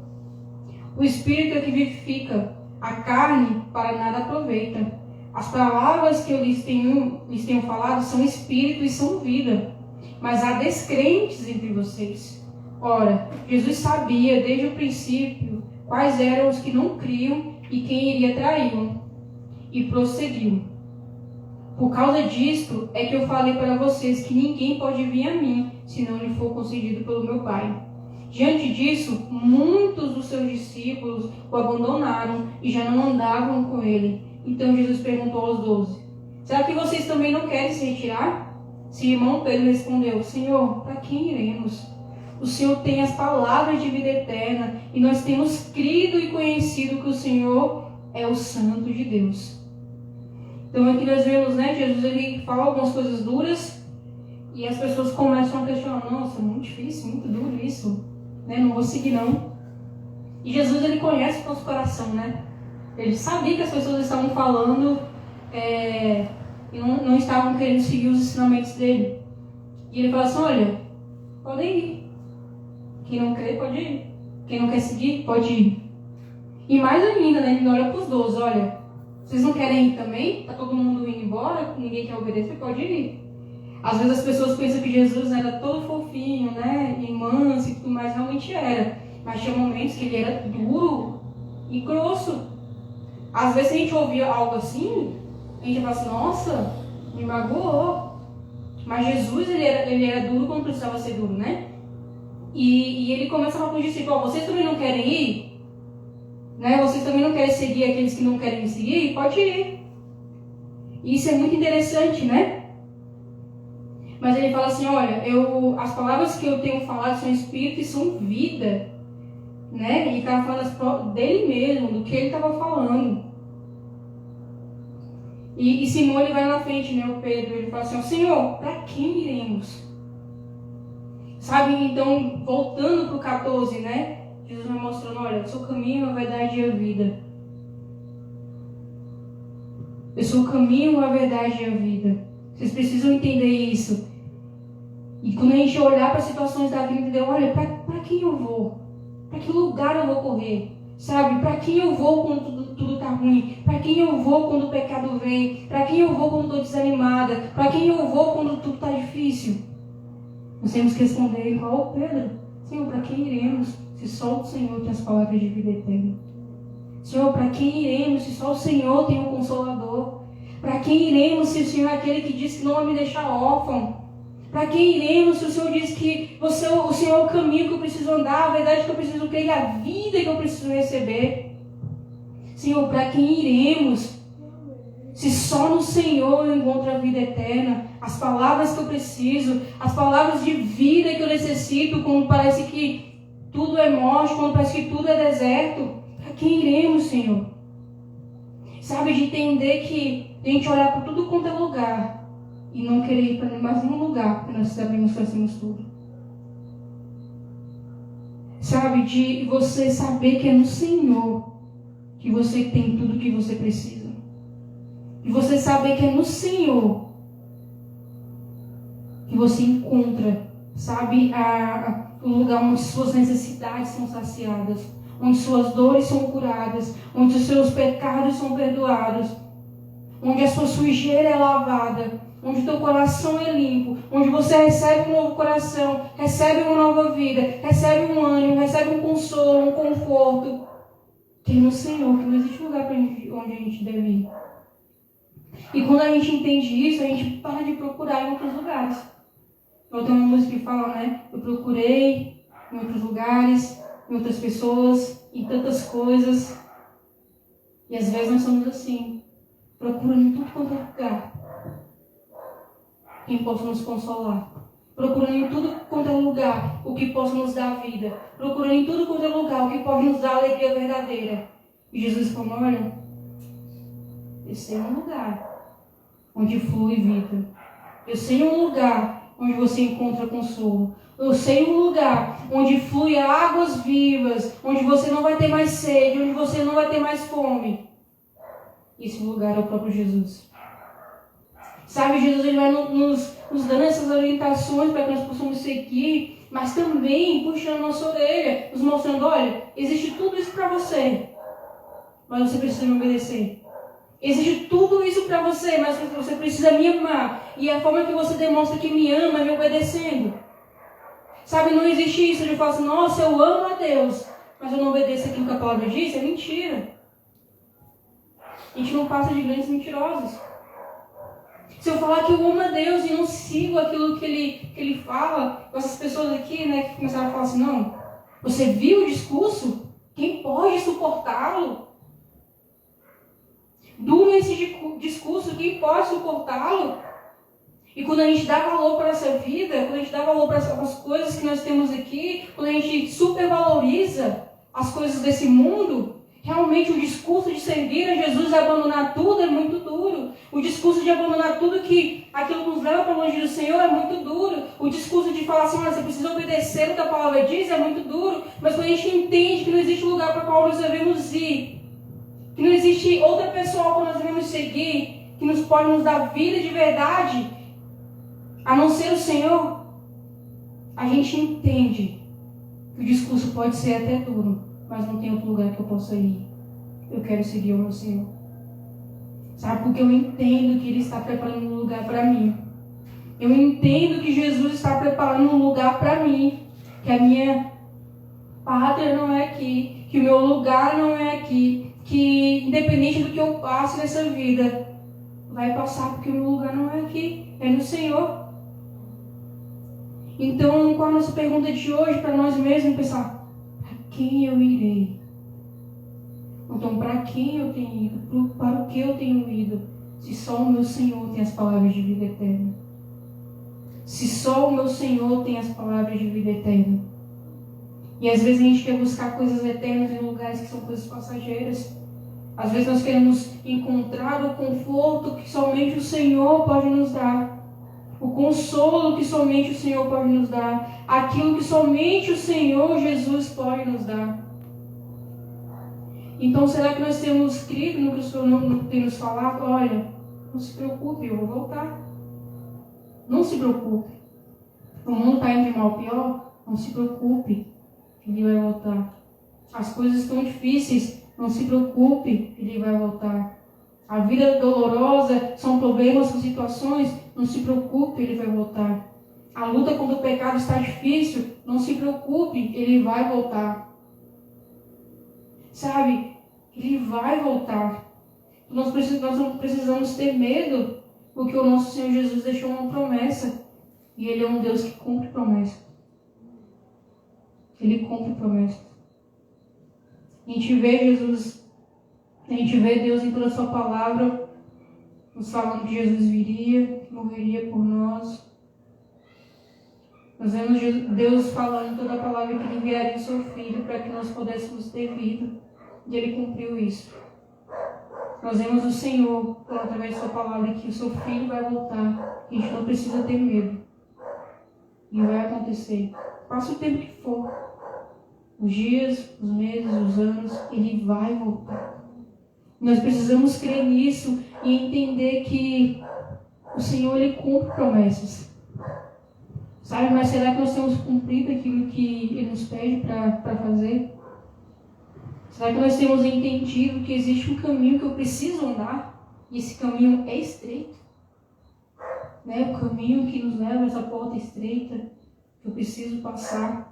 O Espírito é que vivifica, a carne para nada aproveita. As palavras que eu lhes tenho falado são Espírito e são vida. Mas há descrentes entre vocês. Ora, Jesus sabia desde o princípio quais eram os que não criam e quem iria traí-lo. E prosseguiu: por causa disto é que eu falei para vocês que ninguém pode vir a mim, se não lhe for concedido pelo meu Pai. Diante disso, muitos dos seus discípulos o abandonaram e já não andavam com ele. Então Jesus perguntou aos 12: será que vocês também não querem se retirar? Simão Pedro respondeu: Senhor, para quem iremos? O Senhor tem as palavras de vida eterna e nós temos crido e conhecido que o Senhor é o Santo de Deus. Então aqui nós vemos, Jesus ele fala algumas coisas duras e as pessoas começam a questionar: nossa, muito difícil, muito duro isso, não vou seguir não. E Jesus ele conhece o nosso coração, Ele sabia que as pessoas estavam falando e não estavam querendo seguir os ensinamentos dele. E ele fala assim: olha, podem ir. Quem não crê pode ir. Quem não quer seguir pode ir. E mais ainda, ele olha para os 12, olha, vocês não querem ir também? Está todo mundo indo embora, ninguém quer obedecer, pode ir. Às vezes as pessoas pensam que Jesus era todo fofinho, e manso e tudo mais, realmente era. Mas tinha momentos que ele era duro e grosso. Às vezes a gente ouvia algo assim, a gente fala assim: nossa, me magoou. Mas Jesus, ele era duro quando precisava ser duro, E ele começa a falar com os discípulos: vocês também não querem ir? Vocês também não querem seguir aqueles que não querem me seguir? Pode ir. E isso é muito interessante, Mas ele fala assim: olha, as palavras que eu tenho falado são espírito e são vida. E ele estava falando dele mesmo, do que ele estava falando. E Simão ele vai na frente, o Pedro, ele fala assim: Senhor, para quem iremos? Sabe, então, voltando para o 14, Jesus vai mostrando: olha, eu sou o caminho, a verdade e a vida. Eu sou o caminho, a verdade e a vida. Vocês precisam entender isso. E quando a gente olhar para as situações da vida, entender: olha, para quem eu vou? Para que lugar eu vou correr? Sabe, para quem eu vou quando tudo está ruim? Para quem eu vou quando o pecado vem? Para quem eu vou quando estou desanimada? Para quem eu vou quando tudo está difícil? Nós temos que responder igual Pedro: Senhor, para quem iremos se só o Senhor tem as palavras de vida eterna? Senhor, para quem iremos se só o Senhor tem um Consolador? Para quem iremos se o Senhor é aquele que diz que não vai me deixar órfão? Para quem iremos se o Senhor diz que o Senhor é o caminho que eu preciso andar, a verdade que eu preciso crer e a vida que eu preciso receber? Senhor, para quem iremos se só no Senhor eu encontro a vida eterna, as palavras que eu preciso, as palavras de vida que eu necessito, quando parece que tudo é morte, quando parece que tudo é deserto? Para quem iremos, Senhor? Sabe, de entender que a gente olhar para tudo quanto é lugar e não querer ir para mais nenhum lugar, porque nós sabemos que fazemos tudo. Sabe, de você saber que é no Senhor que você tem tudo que você precisa. E você saber que é no Senhor que você encontra, sabe, o lugar onde suas necessidades são saciadas, onde suas dores são curadas, onde os seus pecados são perdoados, onde a sua sujeira é lavada, onde o teu coração é limpo, onde você recebe um novo coração, recebe uma nova vida, recebe um ânimo, recebe um consolo, um conforto. Que é no Senhor, que não existe lugar onde a gente deve ir. E quando a gente entende isso, a gente para de procurar em outros lugares. Eu tenho uma música que fala, eu procurei em outros lugares, em outras pessoas, em tantas coisas. E às vezes nós somos assim, procurando em tudo quanto é lugar quem possa nos consolar. Procurando em tudo quanto é lugar o que possa nos dar vida. Procurando em tudo quanto é lugar o que pode nos dar alegria verdadeira. E Jesus falou, olha, eu sei um lugar onde flui vida. Eu sei um lugar onde você encontra consolo. Eu sei um lugar onde flui águas vivas, onde você não vai ter mais sede, onde você não vai ter mais fome. Esse lugar é o próprio Jesus. Sabe, Jesus ele vai nos dando essas orientações para que nós possamos seguir, mas também puxando a nossa orelha, nos mostrando, olha, existe tudo isso para você, mas você precisa me obedecer. Existe tudo isso para você, mas você precisa me amar. E a forma que você demonstra que me ama é me obedecendo. Sabe, não existe isso de falar assim, nossa, eu amo a Deus, mas eu não obedeço aquilo que a palavra diz. É mentira. A gente não passa de grandes mentirosos. Se eu falar que eu amo a Deus e não sigo aquilo que ele fala, essas pessoas aqui, né, que começaram a falar assim, não, você viu o discurso? Quem pode suportá-lo? Duro esse discurso, quem pode suportá-lo? E quando a gente dá valor para essa vida, quando a gente dá valor para as coisas que nós temos aqui, quando a gente supervaloriza as coisas desse mundo, realmente o discurso de servir a Jesus e abandonar tudo é muito duro. O discurso de abandonar tudo que aquilo nos leva para longe do Senhor é muito duro. O discurso de falar assim, você precisa obedecer o que a palavra diz é muito duro. Mas quando a gente entende que não existe lugar para qual nós devemos ir, que não existe outra pessoa que nós devemos seguir, que nos pode nos dar vida de verdade, a não ser o Senhor, a gente entende que o discurso pode ser até duro, mas não tem outro lugar que eu possa ir. Eu quero seguir o meu Senhor. Sabe, porque eu entendo que Ele está preparando um lugar para mim. Eu entendo que Jesus está preparando um lugar para mim, que a minha pátria não é aqui, que o meu lugar não é aqui, que independente do que eu passe nessa vida, vai passar porque o meu lugar não é aqui, é no Senhor. Então, com a nossa pergunta de hoje, para nós mesmos pensar, para quem eu irei? Então, para quem eu tenho ido? Para o que eu tenho ido? Se só o meu Senhor tem as palavras de vida eterna. Se só o meu Senhor tem as palavras de vida eterna. E às vezes a gente quer buscar coisas eternas em lugares que são coisas passageiras. Às vezes nós queremos encontrar o conforto que somente o Senhor pode nos dar. O consolo que somente o Senhor pode nos dar. Aquilo que somente o Senhor Jesus pode nos dar. Então, será que nós temos crido no que o Senhor não tem nos falado? Olha, não se preocupe, eu vou voltar. Não se preocupe. O mundo está indo de mal pior? Não se preocupe, Ele vai voltar. As coisas estão difíceis? Não se preocupe, Ele vai voltar. A vida é dolorosa, são problemas, são situações? Não se preocupe, Ele vai voltar. A luta contra o pecado está difícil? Não se preocupe, Ele vai voltar. Sabe, Ele vai voltar. Nós não precisamos ter medo, porque o nosso Senhor Jesus deixou uma promessa. E Ele é um Deus que cumpre promessa. Ele cumpre promessa. A gente vê Jesus, a gente vê Deus em toda a sua palavra, nos falando que Jesus viria, que morreria por nós. Nós vemos Deus falando em toda a palavra que Ele enviaria o seu Filho para que nós pudéssemos ter vida. E Ele cumpriu isso. Nós vemos o Senhor, através da sua palavra, que o seu Filho vai voltar. A gente não precisa ter medo. E vai acontecer. Passa o tempo que for. Os dias, os meses, os anos, Ele vai voltar. Nós precisamos crer nisso e entender que o Senhor, Ele cumpre promessas. Sabe, mas será que nós temos cumprido aquilo que Ele nos pede para fazer? Será que nós temos entendido que existe um caminho que eu preciso andar? E esse caminho é estreito? Né? O caminho que nos leva a essa porta estreita que eu preciso passar.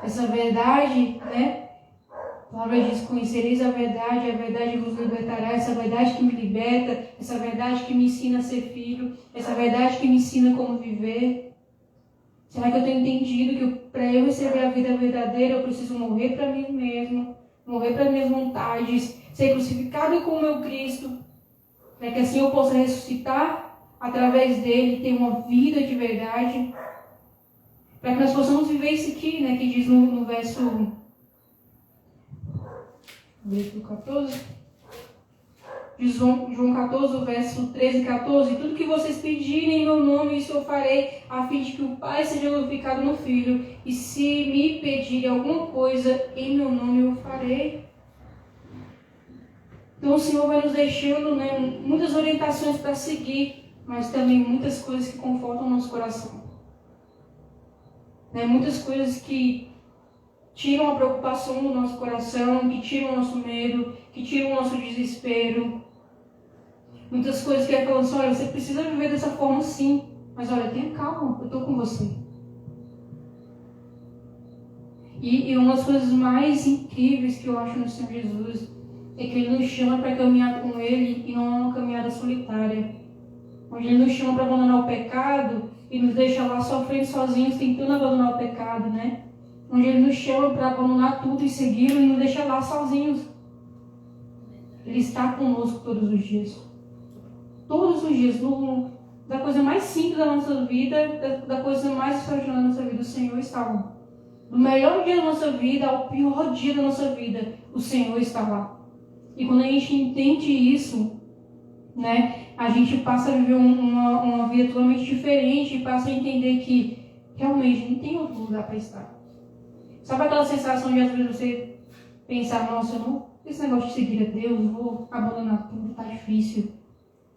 Essa verdade, né? A palavra diz, conhecereis a verdade vos libertará. Essa verdade que me liberta, essa verdade que me ensina a ser filho, essa verdade que me ensina como viver. Será que eu tenho entendido que para eu receber a vida verdadeira eu preciso morrer para mim mesmo, morrer para minhas vontades, ser crucificado com o meu Cristo, para que assim eu possa ressuscitar através dele, ter uma vida de verdade, para que nós possamos viver isso aqui, né, que diz no verso 14, de João 14, verso 13 e 14, tudo que vocês pedirem em meu nome, isso eu farei, a fim de que o Pai seja glorificado no Filho. E se me pedirem alguma coisa em meu nome, eu farei. Então o Senhor vai nos deixando, né, muitas orientações para seguir, mas também muitas coisas que confortam o nosso coração. Né, muitas coisas que tiram a preocupação do nosso coração, que tiram o nosso medo, que tiram o nosso desespero. Muitas coisas que ele falou assim, olha, você precisa viver dessa forma sim, mas olha, tenha calma, eu estou com você. E uma das coisas mais incríveis que eu acho no Senhor Jesus é que Ele nos chama para caminhar com Ele e não é uma caminhada solitária. Onde Ele nos chama para abandonar o pecado e nos deixa lá sofrendo sozinhos, tentando abandonar o pecado, né? Onde Ele nos chama para abandonar tudo e segui-lo e nos deixa lá sozinhos. Ele está conosco todos os dias. Todos os dias, da coisa mais simples da nossa vida, da coisa mais extraordinária da nossa vida, o Senhor está lá. Do melhor dia da nossa vida ao pior dia da nossa vida, o Senhor está lá. E quando a gente entende isso, né, a gente passa a viver uma vida totalmente diferente e passa a entender que realmente não tem outro lugar para estar. Sabe aquela sensação de às vezes você pensar, nossa, esse negócio de seguir a Deus, vou abandonar tudo, tá difícil.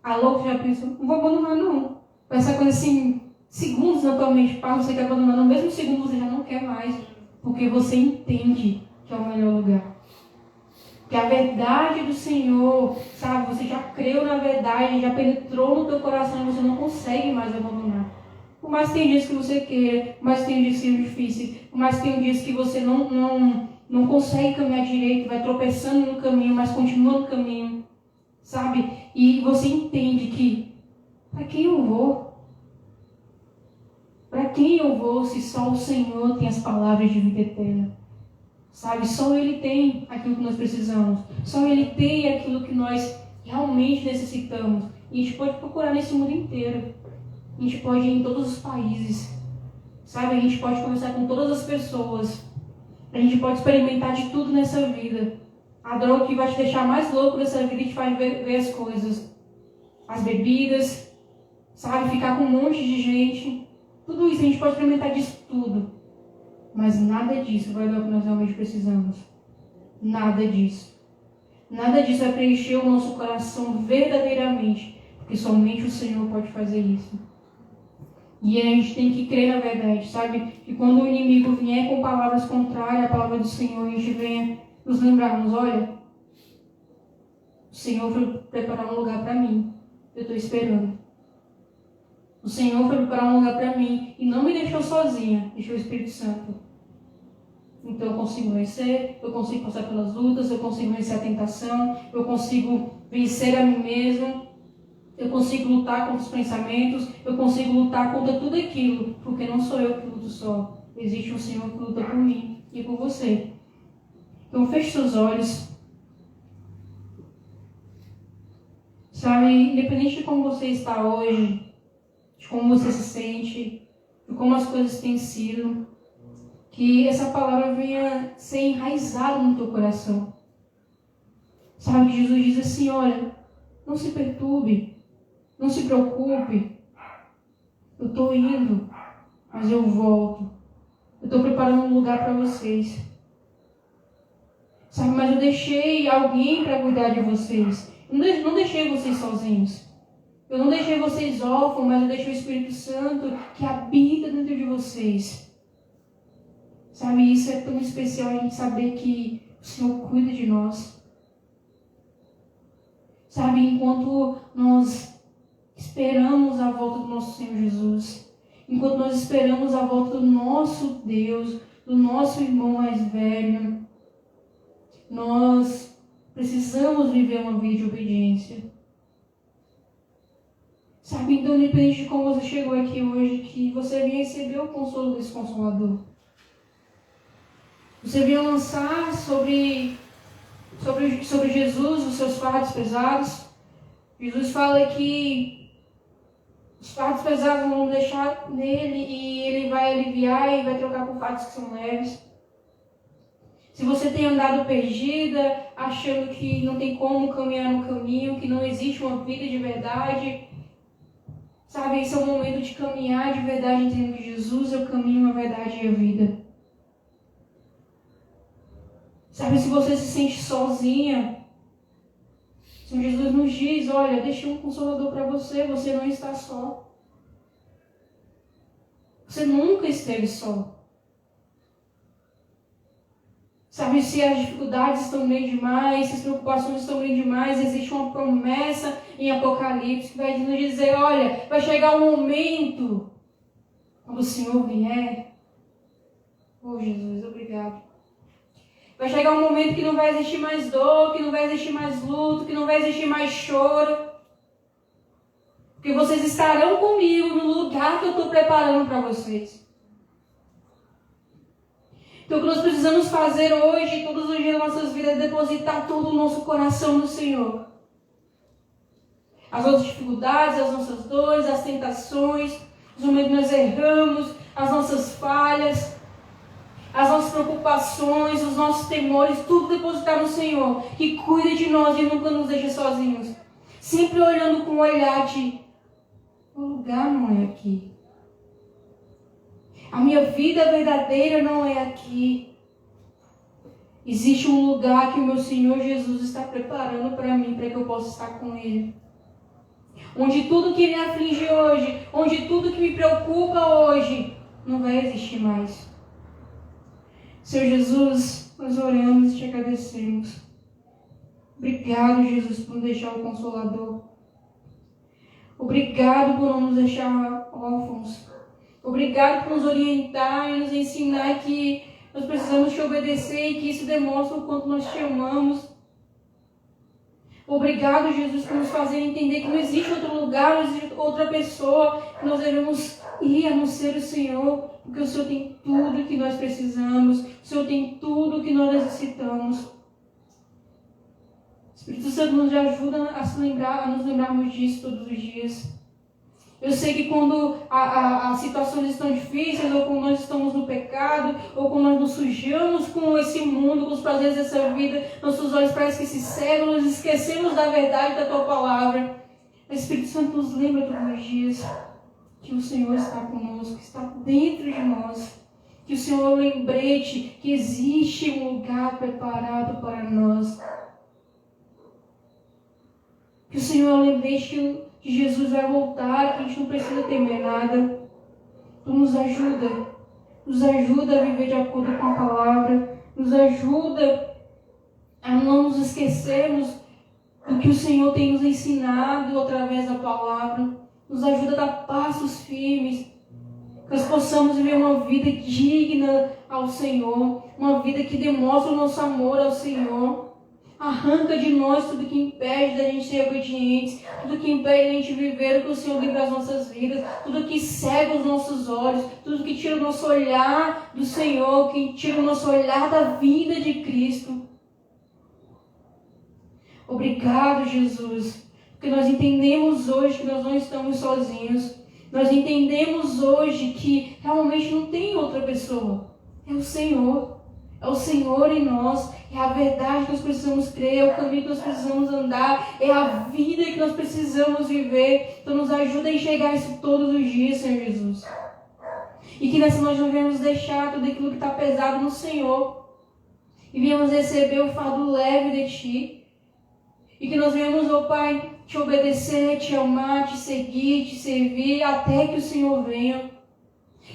Alô, já pensou? Não vou abandonar não. Essa coisa assim, segundos na tua mente passa, você quer abandonar, no mesmo segundo você já não quer mais, porque você entende que é o melhor lugar. Que a verdade do Senhor, sabe, você já creu na verdade, já penetrou no teu coração e você não consegue mais abandonar. Por mais que tenha dias que você queira, por mais que tenha dias que sejam difíceis, por mais que tenha dias que você não consegue caminhar direito, vai tropeçando no caminho, mas continua no caminho, sabe? E você entende que, para quem eu vou? Para quem eu vou se só o Senhor tem as palavras de vida eterna? Sabe, só Ele tem aquilo que nós precisamos. Só Ele tem aquilo que nós realmente necessitamos. E a gente pode procurar nesse mundo inteiro. A gente pode ir em todos os países. Sabe, a gente pode conversar com todas as pessoas. A gente pode experimentar de tudo nessa vida. A droga que vai te deixar mais louco nessa vida e te faz ver as coisas. As bebidas, sabe, ficar com um monte de gente. Tudo isso, a gente pode experimentar disso tudo. Mas nada disso vai dar o que nós realmente precisamos. Nada disso. Nada disso vai preencher o nosso coração verdadeiramente. Porque somente o Senhor pode fazer isso. E a gente tem que crer na verdade, sabe? Que quando o inimigo vier com palavras contrárias à palavra do Senhor, a gente venha nos lembrarmos, olha, o Senhor foi preparar um lugar para mim. Eu estou esperando. O Senhor foi preparar um lugar para mim e não me deixou sozinha, deixou o Espírito Santo. Então eu consigo vencer, eu consigo passar pelas lutas, eu consigo vencer a tentação, eu consigo vencer a mim mesmo, eu consigo lutar contra os pensamentos, eu consigo lutar contra tudo aquilo, porque não sou eu que luto só. Existe um Senhor que luta por mim e por você. Então feche seus olhos. Sabe, independente de como você está hoje, de como você se sente, de como as coisas têm sido, que essa palavra venha ser enraizada no teu coração. Sabe, Jesus diz assim, olha, não se perturbe, não se preocupe, eu estou indo, mas eu volto. Eu estou preparando um lugar para vocês. Sabe, mas eu deixei alguém para cuidar de vocês. Eu não deixei vocês sozinhos. Eu não deixei vocês órfãos, mas eu deixei o Espírito Santo que habita dentro de vocês. Sabe, isso é tão especial a gente saber que o Senhor cuida de nós. Sabe, enquanto nós esperamos a volta do nosso Senhor Jesus, enquanto nós esperamos a volta do nosso Deus, do nosso irmão mais velho, nós precisamos viver uma vida de obediência. Sabe, então, independente de como você chegou aqui hoje, que você venha receber o consolo desse Consolador. Você venha lançar sobre Jesus os seus fardos pesados. Jesus fala que os fardos pesados vão deixar nele e ele vai aliviar e vai trocar por fardos que são leves. Se você tem andado perdida, achando que não tem como caminhar no caminho, que não existe uma vida de verdade, sabe, esse é o momento de caminhar de verdade, entendendo que Jesus é o caminho, a verdade e a vida. Sabe, se você se sente sozinha, Senhor Jesus nos diz, olha, deixei um consolador para você, você não está só. Você nunca esteve só. Sabe, se as dificuldades estão bem demais, se as preocupações estão bem demais, existe uma promessa em Apocalipse que vai nos dizer, olha, vai chegar um momento, quando o Senhor vier, oh Jesus, obrigado. Vai chegar um momento que não vai existir mais dor, que não vai existir mais luto, que não vai existir mais choro. Porque vocês estarão comigo no lugar que eu estou preparando para vocês. Então o que nós precisamos fazer hoje, todos os dias das nossas vidas, é depositar todo o nosso coração no Senhor. As nossas dificuldades, as nossas dores, as tentações, os momentos que nós erramos, as nossas falhas, as nossas preocupações, os nossos temores, tudo depositar no Senhor, que cuida de nós e nunca nos deixa sozinhos. Sempre olhando com um olhar de, o lugar não é aqui. A minha vida verdadeira não é aqui. Existe um lugar que o meu Senhor Jesus está preparando para mim, para que eu possa estar com Ele. Onde tudo que me aflige hoje, onde tudo que me preocupa hoje, não vai existir mais. Senhor Jesus, nós oramos e te agradecemos. Obrigado, Jesus, por nos deixar o Consolador. Obrigado por não nos deixar órfãos. Obrigado por nos orientar e nos ensinar que nós precisamos te obedecer e que isso demonstra o quanto nós te amamos. Obrigado, Jesus, por nos fazer entender que não existe outro lugar, não existe outra pessoa que nós devemos ir a não ser o Senhor, porque o Senhor tem tudo que nós precisamos, o Senhor tem tudo que nós necessitamos. O Espírito Santo nos ajuda a nos lembrarmos disso todos os dias. Eu sei que quando as situações estão difíceis, ou quando nós estamos no pecado, ou quando nós nos sujamos com esse mundo, com os prazeres dessa vida, nossos olhos parecem que se cegam, nós esquecemos da verdade da Tua Palavra. O Espírito Santo nos lembra todos os dias que o Senhor está conosco, que está dentro de nós. Que o Senhor é um lembrete que existe um lugar preparado para nós. Que o Senhor é um lembrete que Jesus vai voltar, que a gente não precisa temer nada. Tu nos ajuda a viver de acordo com a palavra, nos ajuda a não nos esquecermos do que o Senhor tem nos ensinado através da palavra, nos ajuda a dar passos firmes, que nós possamos viver uma vida digna ao Senhor, uma vida que demonstra o nosso amor ao Senhor. Arranca de nós tudo que impede da gente ser obedientes, tudo que impede da gente viver o que o Senhor tem para as nossas vidas, tudo que cega os nossos olhos, tudo que tira o nosso olhar do Senhor, que tira o nosso olhar da vida de Cristo. Obrigado, Jesus, porque nós entendemos hoje que nós não estamos sozinhos. Nós entendemos hoje que realmente não tem outra pessoa. É o Senhor. É o Senhor em nós, é a verdade que nós precisamos crer, é o caminho que nós precisamos andar, é a vida que nós precisamos viver. Então nos ajuda a enxergar isso todos os dias, Senhor Jesus. E que nessa noite nós venhamos deixar tudo aquilo que está pesado no Senhor. E venhamos receber o fardo leve de Ti. E que nós venhamos, ó Pai, Te obedecer, Te amar, Te seguir, Te servir, até que o Senhor venha.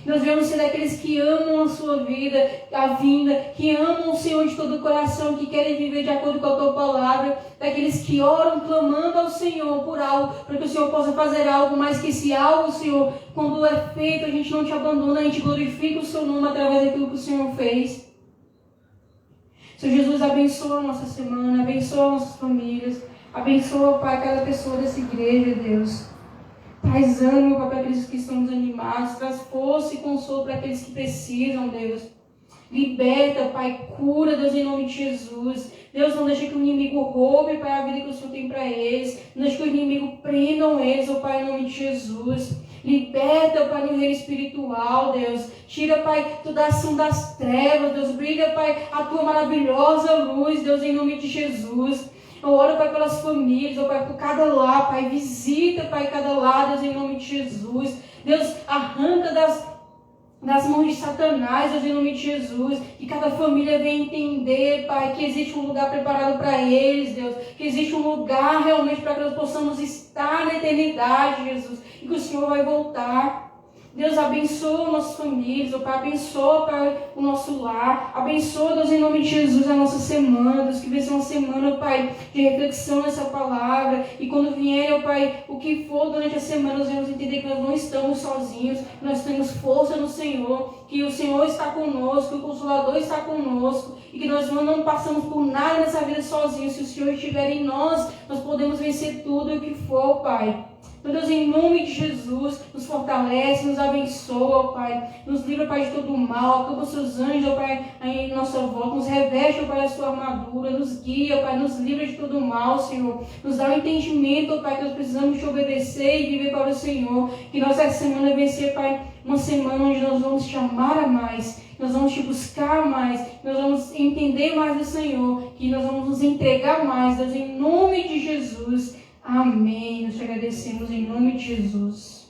Nós devemos ser daqueles que amam a sua vida, a vinda, que amam o Senhor de todo o coração, que querem viver de acordo com a Tua Palavra, daqueles que oram clamando ao Senhor por algo, para que o Senhor possa fazer algo, mas que esse algo, Senhor, quando é feito, a gente não Te abandona, a gente glorifica o Seu nome através daquilo que o Senhor fez. Senhor Jesus, abençoa a nossa semana, abençoa nossas famílias, abençoa, Pai, cada pessoa dessa igreja, Deus. Traz ânimo, Pai, para aqueles que estão desanimados. Traz força e consolo para aqueles que precisam, Deus. Liberta, Pai, cura, Deus, em nome de Jesus. Deus, não deixa que o inimigo roube, Pai, a vida que o Senhor tem para eles. Não deixa que o inimigo prendam eles, ó Pai, em nome de Jesus. Liberta, Pai, no reino espiritual, Deus. Tira, Pai, toda a ação das trevas, Deus. Brilha, Pai, a tua maravilhosa luz, Deus, em nome de Jesus. Eu oro, Pai, pelas famílias, ó Pai, por cada lar, Pai. Visita, Pai, cada lar, Deus, em nome de Jesus. Deus, arranca das mãos de Satanás, Deus, em nome de Jesus, que cada família venha entender, Pai, que existe um lugar preparado para eles, Deus, que existe um lugar realmente para que nós possamos estar na eternidade, Jesus, e que o Senhor vai voltar. Deus, abençoa nossas famílias, oh Pai, abençoa, Pai, o nosso lar, abençoa, Deus, em nome de Jesus, a nossa semana, Deus, que vai ser uma semana, Pai, de reflexão nessa palavra, e quando vier, oh Pai, o que for durante a semana, nós vamos entender que nós não estamos sozinhos, que nós temos força no Senhor, que o Senhor está conosco, que o Consolador está conosco, e que nós não passamos por nada nessa vida sozinhos. Se o Senhor estiver em nós, nós podemos vencer tudo o que for, Pai. Meu Deus, em nome de Jesus, nos fortalece, nos abençoa, Pai. Nos livra, Pai, de todo o mal. Acampa os seus anjos, ó Pai, em nossa volta. Nos reveste, ó Pai, a sua armadura. Nos guia, Pai, nos livra de todo o mal, Senhor. Nos dá o entendimento, ó Pai, que nós precisamos te obedecer e viver para o Senhor. Que nós essa semana venha ser, Pai, uma semana onde nós vamos te amar a mais. Nós vamos te buscar mais. Nós vamos entender mais do Senhor. Que nós vamos nos entregar mais, Deus, em nome de Jesus. Amém. Nós te agradecemos em nome de Jesus.